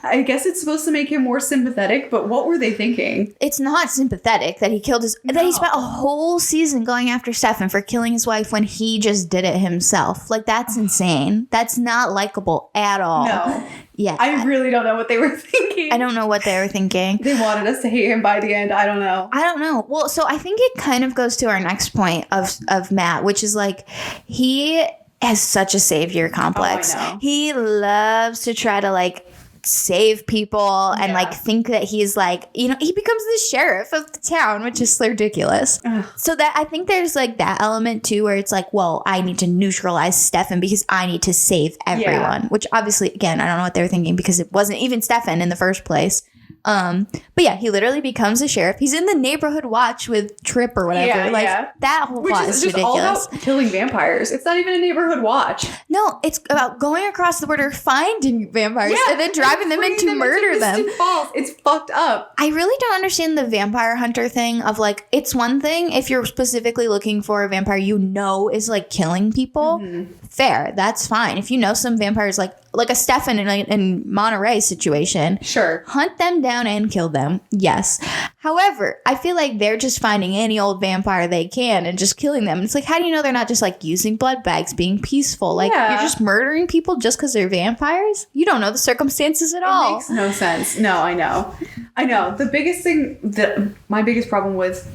S2: I guess it's supposed to make him more sympathetic, but what were they thinking?
S1: It's not sympathetic that he killed that he spent a whole season going after Stefan for killing his wife when he just did it himself. Like, that's insane. That's not likable at all.
S2: No.
S1: Yeah.
S2: I really don't know what they were thinking.
S1: I don't know what they were thinking.
S2: They wanted us to hate him by the end. I don't know.
S1: Well, so I think it kind of goes to our next point of Matt, which is like he has such a savior complex.
S2: Oh, I know.
S1: He loves to try to like save people and like think that he's like, you know, he becomes the sheriff of the town, which is ridiculous. So that I think there's like that element too where it's like, well, I need to neutralize Stefan because I need to save everyone, which obviously, again, I don't know what they were thinking because it wasn't even Stefan in the first place. But yeah, he literally becomes a sheriff. He's in the neighborhood watch with Tripp or whatever. That whole plot is ridiculous.
S2: All about killing vampires. It's not even a neighborhood watch.
S1: No, it's about going across the border, finding vampires, and then driving them in to murder them.
S2: It's fucked up.
S1: I really don't understand the vampire hunter thing of like, it's one thing if you're specifically looking for a vampire you know is like killing people. Mm-hmm. Fair, that's fine. If you know some vampires like a Stefan in Monterey situation,
S2: sure,
S1: hunt them down and kill them. Yes. However, I feel like they're just finding any old vampire they can and just killing them. It's like, how do you know they're not just like using blood bags, being peaceful? Like you're just murdering people just because they're vampires? You don't know the circumstances at all.
S2: It makes no sense. No, I know. The biggest thing my biggest problem with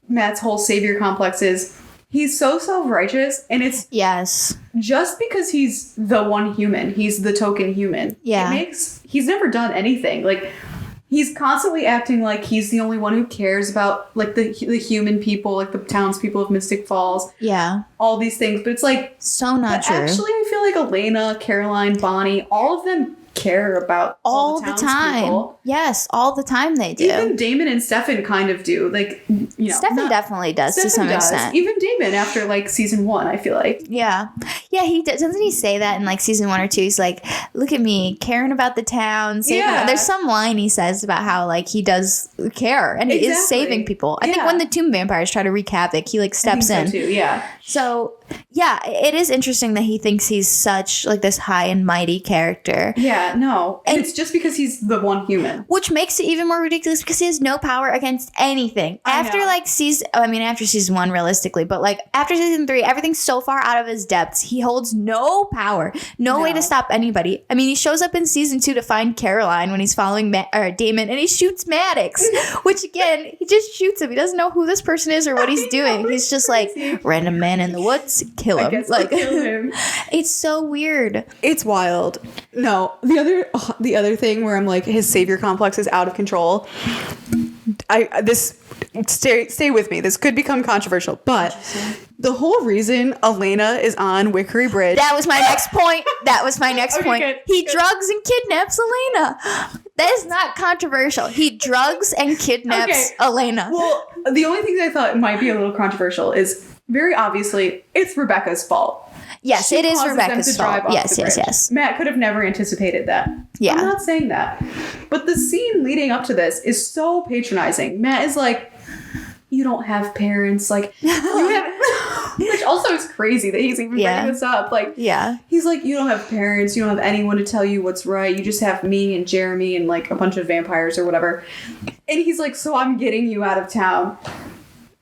S2: Matt's whole savior complex is he's so self-righteous, and it's just because he's the one human. He's the token human. Yeah. He's never done anything. Like, he's constantly acting like he's the only one who cares about, like, the human people, like, the townspeople of Mystic Falls. Yeah. All these things. But it's, like...
S1: So not true.
S2: Actually, I feel like Elena, Caroline, Bonnie, all of them care about all the
S1: time.
S2: People.
S1: Yes, all the time they do.
S2: Even Damon and Stefan kind of do. Like, you know,
S1: Stefan definitely does to some extent.
S2: Even Damon after like season 1, I feel like.
S1: Yeah, he doesn't he say that in like season 1 or 2? He's like, look at me caring about the town. There's some line he says about how like he does care and he is saving people. I think when the tomb vampires try to wreak havoc, he like steps in.
S2: So too, yeah.
S1: So yeah, it is interesting that he thinks he's such like this high and mighty character.
S2: Yeah, no. And it's just because he's the one human.
S1: Which makes it even more ridiculous because he has no power against anything. After season 1 realistically, but like after season 3, everything's so far out of his depths. He holds no power. No way to stop anybody. I mean, he shows up in season 2 to find Caroline when he's following Damon, and he shoots Maddox, which again, he just shoots him. He doesn't know who this person is or what he's doing. He's just like, random man in the woods, kill him.
S2: Kill him.
S1: It's so weird.
S2: It's wild. No, the other thing where I'm like, his savior complex is out of control. stay with me. This could become controversial, but the whole reason Elena is on Wickery Bridge.
S1: That was my next point. Point. Good, he drugs and kidnaps Elena. That is not controversial. He drugs and kidnaps Elena.
S2: Well, the only thing that I thought might be a little controversial is very obviously it's Rebecca's fault.
S1: Yes, it is Rebecca's fault. Yes.
S2: Matt could have never anticipated that. Yeah. I'm not saying that. But the scene leading up to this is so patronizing. Matt is like, you don't have parents. Like, you have... Which also is crazy that he's even bringing this up. Like, he's like, you don't have parents. You don't have anyone to tell you what's right. You just have me and Jeremy and, like, a bunch of vampires or whatever. And he's like, so I'm getting you out of town.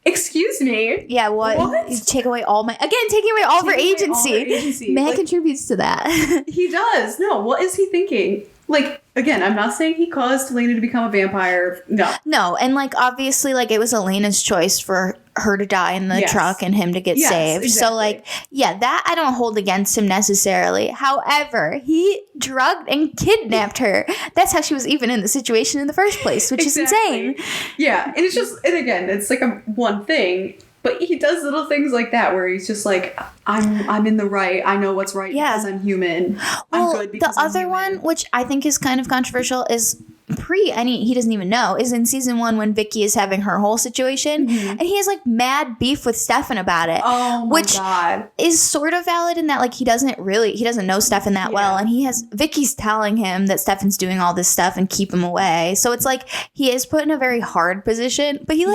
S2: Excuse me.
S1: Yeah, what? You take away all my... Again, taking away all of her agency. Matt contributes to that.
S2: He does. No, what is he thinking? Like, again, I'm not saying he caused Elena to become a vampire.
S1: No, and, like, obviously, like, it was Elena's choice for her to die in the truck and him to get saved. Exactly. So, like, that I don't hold against him necessarily. However, he drugged and kidnapped her. That's how she was even in the situation in the first place, which is insane.
S2: Yeah, and it's just, and again, it's like a one thing. But he does little things like that where he's just like, I'm in the right. I know what's right because I'm human. I'm good because
S1: the other one, which I think is kind of controversial, is he doesn't even know, is in season 1 when Vicky is having her whole situation. Mm-hmm. And he has like mad beef with Stefan about it.
S2: Oh my God.
S1: Which is sort of valid in that like he doesn't know Stefan that well. And Vicky's telling him that Stefan's doing all this stuff and keep him away. So it's like he is put in a very hard position. But he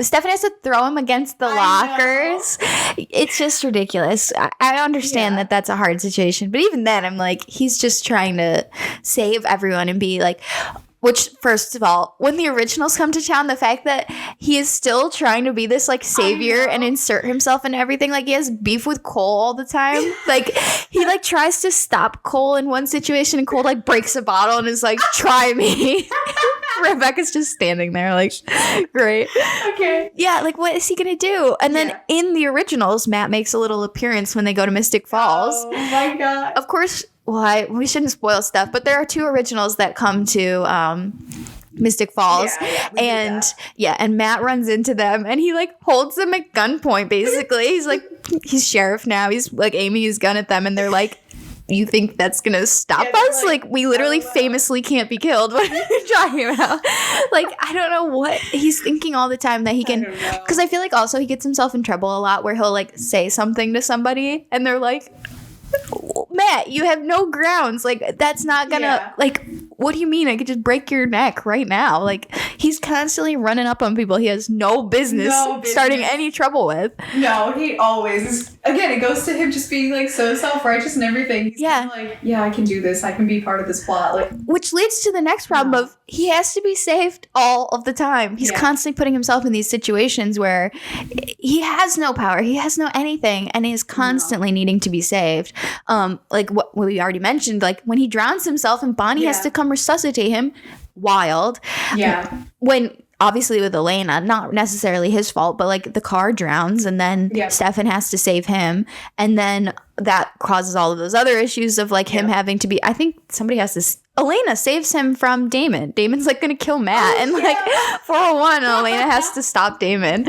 S1: Stefan has to throw him against the lockers. It's just ridiculous. I understand that that's a hard situation. But even then I'm like, he's just trying to save everyone and be like... Which, first of all, when the originals come to town, the fact that he is still trying to be this, like, savior and insert himself in everything. Like, he has beef with Cole all the time. Like, he, like, tries to stop Cole in one situation, and Cole, like, breaks a bottle and is like, try me. Rebecca's just standing there, like, great.
S2: Okay.
S1: Yeah, like, what is he gonna do? And then in the originals, Matt makes a little appearance when they go to Mystic Falls.
S2: Oh, my God.
S1: Of course... Well, we shouldn't spoil stuff, but there are 2 originals that come to Mystic Falls, and Matt runs into them, and he like holds them at gunpoint. Basically, he's sheriff now. He's like aiming his gun at them, and they're like, "You think that's gonna stop us? Like we literally famously can't be killed. What are you talking about?" Like I don't know what he's thinking all the time that he can, because I feel like also he gets himself in trouble a lot where he'll like say something to somebody, and they're like, Matt, you have no grounds. Like, that's not gonna, like, what do you mean? I could just break your neck right now. Like, he's constantly running up on people he has no business starting any trouble with.
S2: No, he always is. Again, it goes to him just being, like, so self-righteous and everything. He's kind of like, I can do this. I can be part of this plot. Like,
S1: which leads to the next problem of he has to be saved all of the time. He's constantly putting himself in these situations where he has no power. He has no anything. And he is constantly needing to be saved. Like what we already mentioned, like when he drowns himself and Bonnie has to come resuscitate him. Wild.
S2: Yeah.
S1: When obviously with Elena, not necessarily his fault, but like the car drowns and then Stefan has to save him. And then that causes all of those other issues of like him having to be, I think somebody has to, Elena saves him from Damon. Damon's like going to kill Matt and like 401 and Elena has to stop Damon,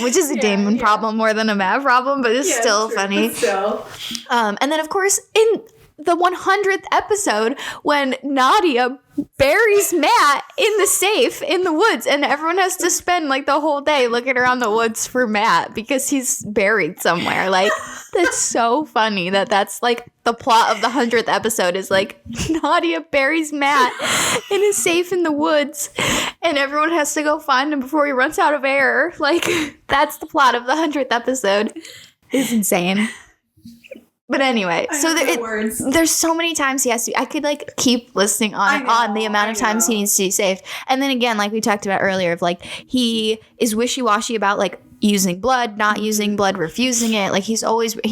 S1: which is a Damon problem more than a Matt problem, but it's still funny.
S2: Still.
S1: And then of course in the 100th episode when Nadia buries Matt in the safe in the woods and everyone has to spend like the whole day looking around the woods for Matt because he's buried somewhere. Like that's so funny that's like the plot of the 100th episode is like Nadia buries Matt in a safe in the woods and everyone has to go find him before he runs out of air. Like that's the plot of the 100th episode. It's insane. But anyway, so there's so many times he has to. I could like keep listening on and on the amount of times he needs to be saved. And then again, like we talked about earlier, of like he is wishy-washy about like using blood, not using blood, refusing it. Like he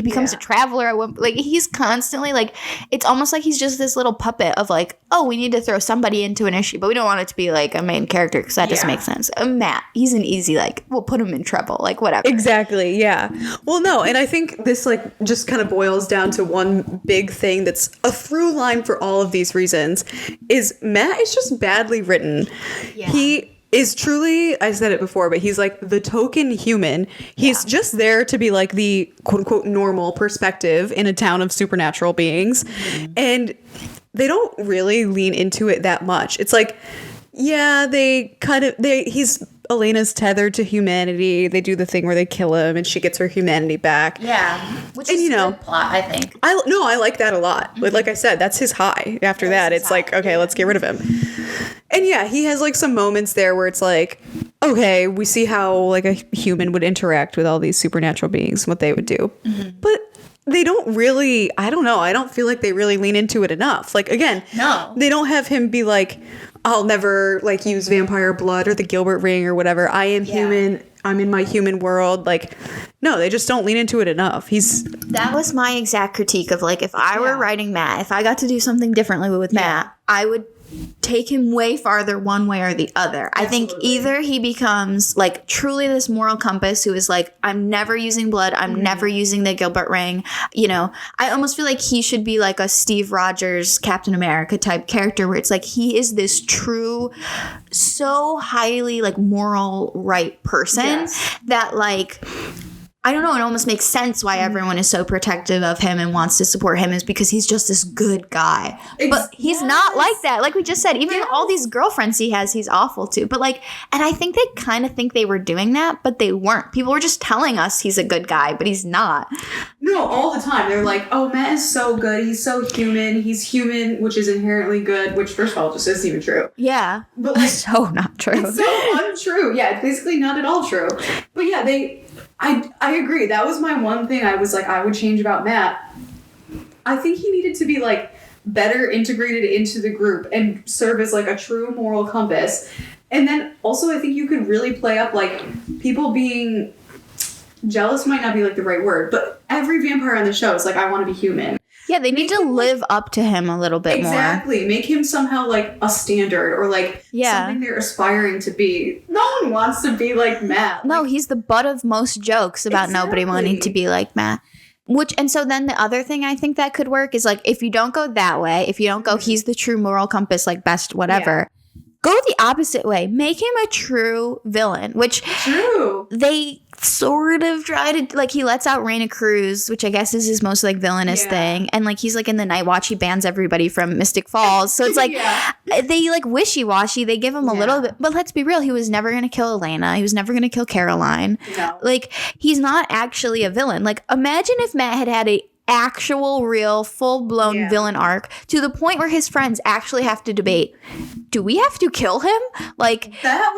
S1: becomes a traveler. Like he's constantly like, it's almost like he's just this little puppet of like, oh, we need to throw somebody into an issue, but we don't want it to be like a main character because that doesn't make sense. Matt, he's an easy, like, we'll put him in trouble, like whatever.
S2: Exactly. Yeah. Well, no. And I think this like just kind of boils down to one big thing that's a through line for all of these reasons is Matt is just badly written. Yeah. is truly, I said it before, but he's like the token human. He's just there to be like the quote unquote normal perspective in a town of supernatural beings. Mm-hmm. And they don't really lean into it that much. It's like, yeah, he's Elena's tethered to humanity. They do the thing where they kill him and she gets her humanity back.
S1: Yeah. Which is a good plot, I think.
S2: I like that a lot. Mm-hmm. Like I said, that's his high. After that, it's like, okay, let's get rid of him. And yeah, he has like some moments there where it's like, okay, we see how like a human would interact with all these supernatural beings, what they would do. Mm-hmm. But they don't really, I don't know. I don't feel like they really lean into it enough. Like, again,
S1: no,
S2: they don't have him be like, I'll never like use vampire blood or the Gilbert ring or whatever. I am human. I'm in my human world. Like, no, they just don't lean into it enough.
S1: That was my exact critique of like, if I were writing Matt, if I got to do something differently with Matt, I would take him way farther one way or the other. Absolutely. I think either he becomes like truly this moral compass who is like, I'm never using blood. I'm never using the Gilbert ring. You know, I almost feel like he should be like a Steve Rogers, Captain America type character where it's like, he is this true, so highly like moral right person that like, I don't know, it almost makes sense why everyone is so protective of him and wants to support him is because he's just this good guy. But he's not like that. Like we just said, even all these girlfriends he has, he's awful to. But like, and I think they kind of think they were doing that, but they weren't. People were just telling us he's a good guy, but he's not.
S2: No, all the time. They're like, oh, Matt is so good. He's so human. He's human, which is inherently good, which first of all just isn't even true.
S1: Yeah.
S2: But like,
S1: so not true.
S2: It's so untrue. Yeah, it's basically not at all true. But yeah, I agree. That was my one thing I was like, I would change about Matt. I think he needed to be like better integrated into the group and serve as like a true moral compass. And then also I think you could really play up like people being jealous might not be like the right word, but every vampire on the show is like, I want to be human.
S1: Yeah, they need to live up to him a little bit more.
S2: Exactly. Make him somehow like a standard or like something they're aspiring to be. No one wants to be like Matt.
S1: No, he's the butt of most jokes about nobody wanting to be like Matt. And so then the other thing I think that could work is like, if you don't go that way, if you don't go, he's the true moral compass, like best whatever. Go the opposite way. Make him a true villain, which they sort of try to, like, he lets out Raina Cruz, which I guess is his most like villainous thing. And like, he's like in the Night Watch, he bans everybody from Mystic Falls. So it's like, they like wishy-washy. They give him a little bit, but let's be real. He was never going to kill Elena. He was never going to kill Caroline. No. Like, he's not actually a villain. Like, imagine if Matt had a actual real full-blown villain arc to the point where his friends actually have to debate, do we have to kill him? Like,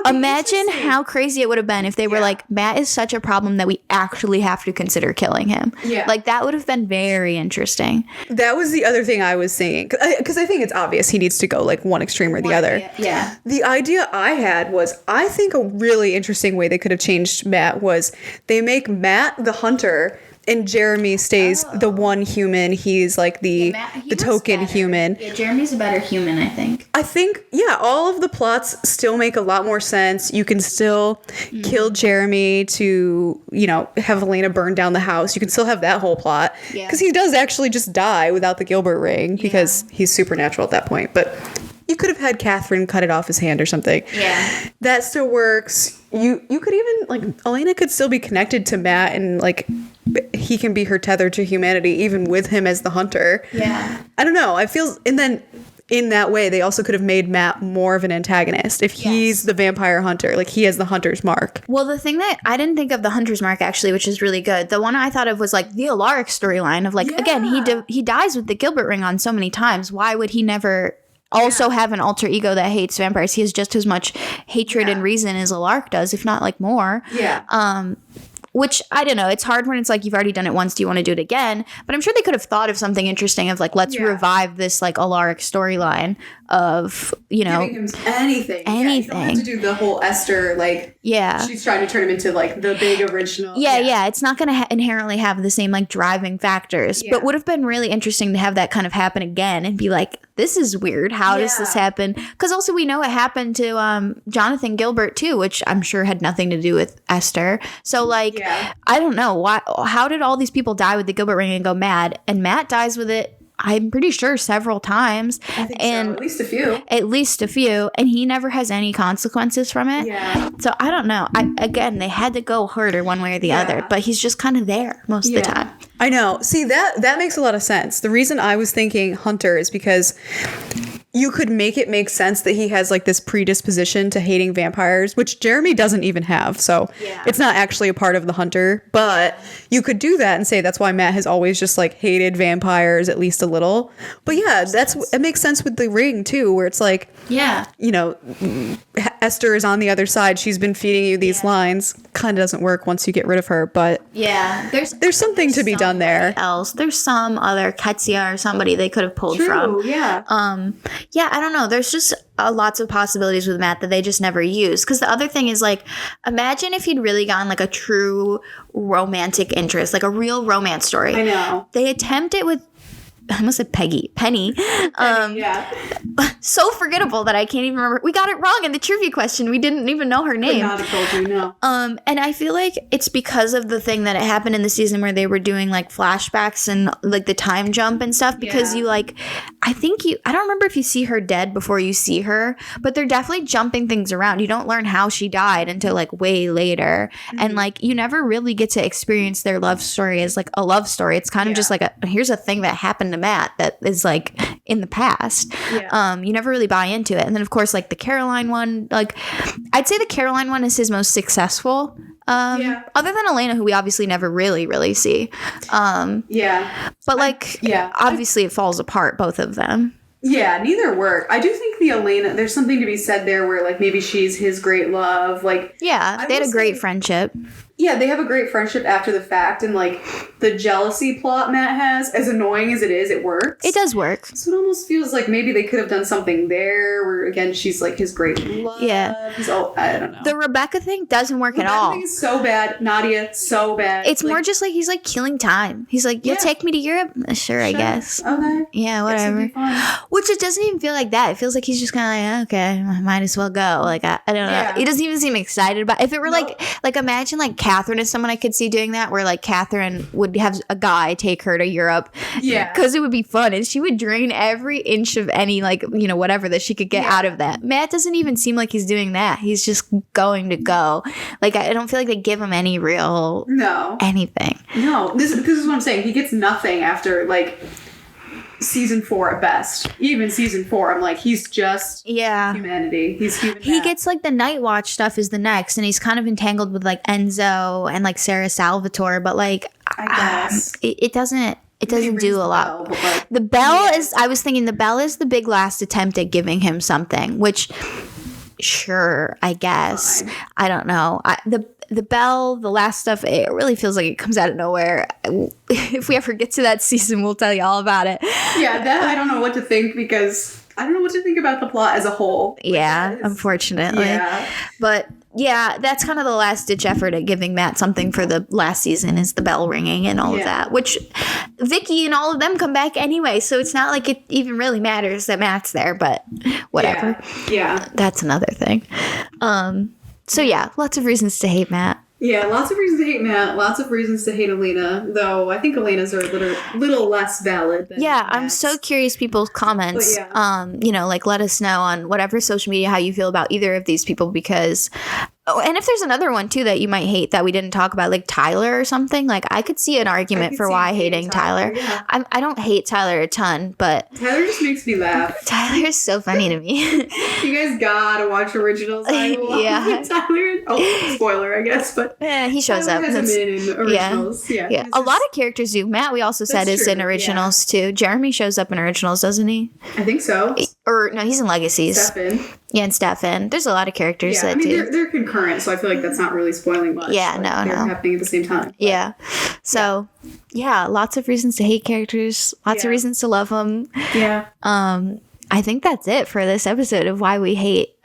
S1: imagine how crazy it would have been if they were like, Matt is such a problem that we actually have to consider killing him. Like, that would have been very interesting.
S2: That was the other thing I was saying, because I think it's obvious he needs to go like one extreme or the other. The idea I had was, I think a really interesting way they could have changed Matt was they make Matt the hunter and Jeremy stays the one human. He's like the token human.
S1: Yeah, Jeremy's a better human, I think.
S2: I think, all of the plots still make a lot more sense. You can still kill Jeremy to, have Elena burn down the house. You can still have that whole plot. Because he does actually just die without the Gilbert ring because he's supernatural at that point. But you could have had Catherine cut it off his hand or something. Yeah. That still works. You could even, like, Elena could still be connected to Matt and, like, he can be her tether to humanity even with him as the hunter. Yeah. I don't know. And then in that way, they also could have made Matt more of an antagonist if he's the vampire hunter. Like, he has the hunter's mark.
S1: Well, the thing that I didn't think of the hunter's mark, actually, which is really good. The one I thought of was, like, the Alaric storyline of, like, again, he dies with the Gilbert ring on so many times. Why would he never also have an alter ego that hates vampires? He has just as much hatred and reason as Alaric does, if not, like, more. Yeah. Which, I don't know, it's hard when it's like, you've already done it once, do you want to do it again? But I'm sure they could have thought of something interesting of like, let's revive this like Alaric storyline of, giving
S2: him anything. You don't have to do the whole Esther, like, she's trying to turn him into like the big original.
S1: Yeah. It's not going to inherently have the same like driving factors, but would have been really interesting to have that kind of happen again and be like, this is weird. How does this happen? Because also we know it happened to Jonathan Gilbert too, which I'm sure had nothing to do with Esther. So like, I don't know. How did all these people die with the Gilbert ring and go mad? And Matt dies with it I'm pretty sure several times.
S2: I think so. At least a few.
S1: At least a few. And he never has any consequences from it.
S2: Yeah.
S1: So I don't know. Again, they had to go harder one way or the other. But he's just kind of there most of the time.
S2: I know. See, that makes a lot of sense. The reason I was thinking Hunter is because you could make it make sense that he has like this predisposition to hating vampires, which Jeremy doesn't even have. So it's not actually a part of the Hunter, but you could do that and say that's why Matt has always just like hated vampires at least a little. But yeah, it makes sense with the ring too, where it's like, you know, Esther is on the other side. She's been feeding you these lines. Kind of doesn't work once you get rid of her, but there's something to be done there.
S1: There's some other Ketsia or somebody they could have pulled from. Yeah, I don't know. There's just lots of possibilities with Matt that they just never use. Because the other thing is, like, imagine if he'd really gotten, like, a true romantic interest, like a real romance story.
S2: I know.
S1: They attempt it with, I almost said Penny. So forgettable that I can't even remember. We got it wrong in the trivia question. We didn't even know her name.
S2: Could not have told you, no.
S1: And I feel like it's because of the thing that it happened in the season where they were doing like flashbacks and like the time jump and stuff. Because you like, I don't remember if you see her dead before you see her, but they're definitely jumping things around. You don't learn how she died until like way later. And like, you never really get to experience their love story as like a love story. It's kind of just like here's a thing that happened to Matt that is like in the past. You never really buy into it. And then of course like the Caroline one, like I'd say the Caroline one is his most successful, other than Elena, who we obviously never really see. But like obviously it falls apart, both of them.
S2: Neither work. I do think the Elena, there's something to be said there where like maybe she's his great love, like
S1: they had a great friendship.
S2: Yeah, they have a great friendship after the fact, and like the jealousy plot Matt has, as annoying as it is, it works.
S1: It does work.
S2: So it almost feels like maybe they could have done something there where again she's like his great love. I don't know.
S1: The Rebecca thing doesn't work at all.
S2: The thing is so bad. Nadia, so bad.
S1: It's like, more just like he's like killing time. He's like, you'll take me to Europe? Sure, I guess.
S2: Okay.
S1: Yeah, whatever. Which it doesn't even feel like that. It feels like he's just kind of like, okay, I might as well go. Like I don't know. He doesn't even seem excited about it. If it were like imagine like Catherine is someone I could see doing that, where like Catherine would have a guy take her to Europe, because it would be fun, and she would drain every inch of any like whatever that she could get out of that. Matt doesn't even seem like he's doing that. He's just going to go. Like I don't feel like they give him any real anything.
S2: No, this is what I'm saying. He gets nothing after like season 4 at best. Even season 4, I'm like, he's just humanity. He
S1: gets like the Night Watch stuff is the next, and he's kind of entangled with like Enzo and like Sarah Salvatore, but like I guess it doesn't do a lot. The bell is, I was thinking the bell is the big last attempt at giving him something, which sure, I guess. Fine. I don't know. The bell, the last stuff, it really feels like it comes out of nowhere. If we ever get to that season, we'll tell you all about it.
S2: Yeah, that I don't know what to think, because I don't know what to think about the plot as a whole.
S1: Yeah, unfortunately. Yeah. But yeah, that's kind of the last ditch effort at giving Matt something for the last season, is the bell ringing and all of that, which Vicky and all of them come back anyway. So it's not like it even really matters that Matt's there, but whatever.
S2: Yeah.
S1: That's another thing. So yeah, lots of reasons to hate Matt.
S2: Yeah, lots of reasons to hate Matt. Lots of reasons to hate Elena, though I think Elena's are a little less valid than Matt's.
S1: I'm so curious people's comments. Like let us know on whatever social media how you feel about either of these people, because and if there's another one too that you might hate that we didn't talk about, like Tyler or something, like I could see an argument for why hating Tyler. Yeah. I don't hate Tyler a ton, but
S2: Tyler just makes me laugh.
S1: Tyler is so funny to me.
S2: You guys gotta watch originals. I love Tyler. Oh, spoiler, I guess, but
S1: he shows
S2: Tyler
S1: up.
S2: Has him in originals. Yeah.
S1: A lot of characters do. Matt, we also said, is in originals too. Jeremy shows up in originals, doesn't he?
S2: I think so.
S1: Or no, he's in Legacies.
S2: Stefan.
S1: Yeah, and Stefan. There's a lot of characters that do.
S2: They're concurrent, so I feel like that's not really spoiling much.
S1: Yeah,
S2: like, they're happening at the same time. But.
S1: Yeah. So, lots of reasons to hate characters. Lots of reasons to love them.
S2: Yeah.
S1: I think that's it for this episode of why we hate,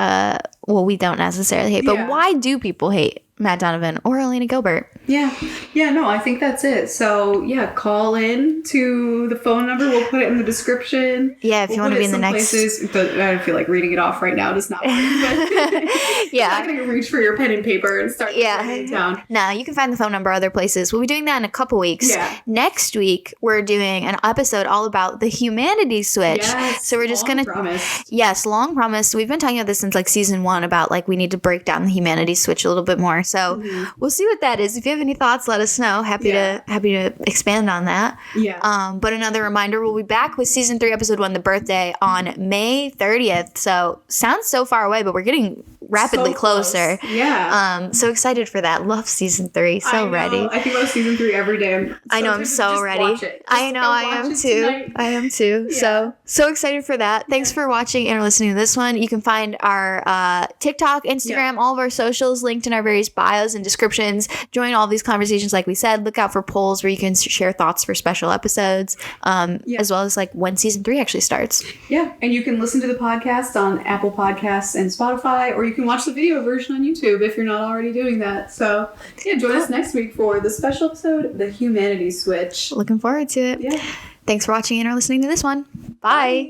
S1: we don't necessarily hate, but why do people hate Matt Donovan or Elena Gilbert?
S2: Yeah, no, I think that's it. So, yeah, call in to the phone number. We'll put it in the description.
S1: Yeah, if you want to be in the next...
S2: I feel like reading it off right now does not work. But
S1: yeah.
S2: I'm not going to reach for your pen and paper and start writing it down.
S1: No, you can find the phone number other places. We'll be doing that in a couple weeks.
S2: Yeah.
S1: Next week, we're doing an episode all about the humanities switch.
S2: Yes,
S1: so we're just going to... Yes, long promise. We've been talking about this since like season 1 about like we need to break down the humanities switch a little bit more. So we'll see what that is. If you have any thoughts, let us know. Happy to expand on that.
S2: Yeah.
S1: But another reminder, we'll be back with season 3, episode 1, The Birthday, on May 30th. So sounds so far away, but we're getting rapidly closer.
S2: Yeah.
S1: So excited for that. Love season 3. So ready.
S2: I think about season 3 every day.
S1: I'm so ready. I know I am too. Tonight. I am too. Yeah. So excited for that. Thanks for watching and listening to this one. You can find our TikTok, Instagram, all of our socials linked in our various bios and descriptions. Join all these conversations like we said. Look out for polls where you can share thoughts for special episodes, as well as like when season 3 actually starts.
S2: Yeah, and you can listen to the podcast on Apple Podcasts and Spotify, or you can watch the video version on YouTube if you're not already doing that. So yeah, join us next week for the special episode, The Humanities Switch.
S1: Looking forward to it.
S2: Yeah.
S1: Thanks for watching and or listening to this one. Bye.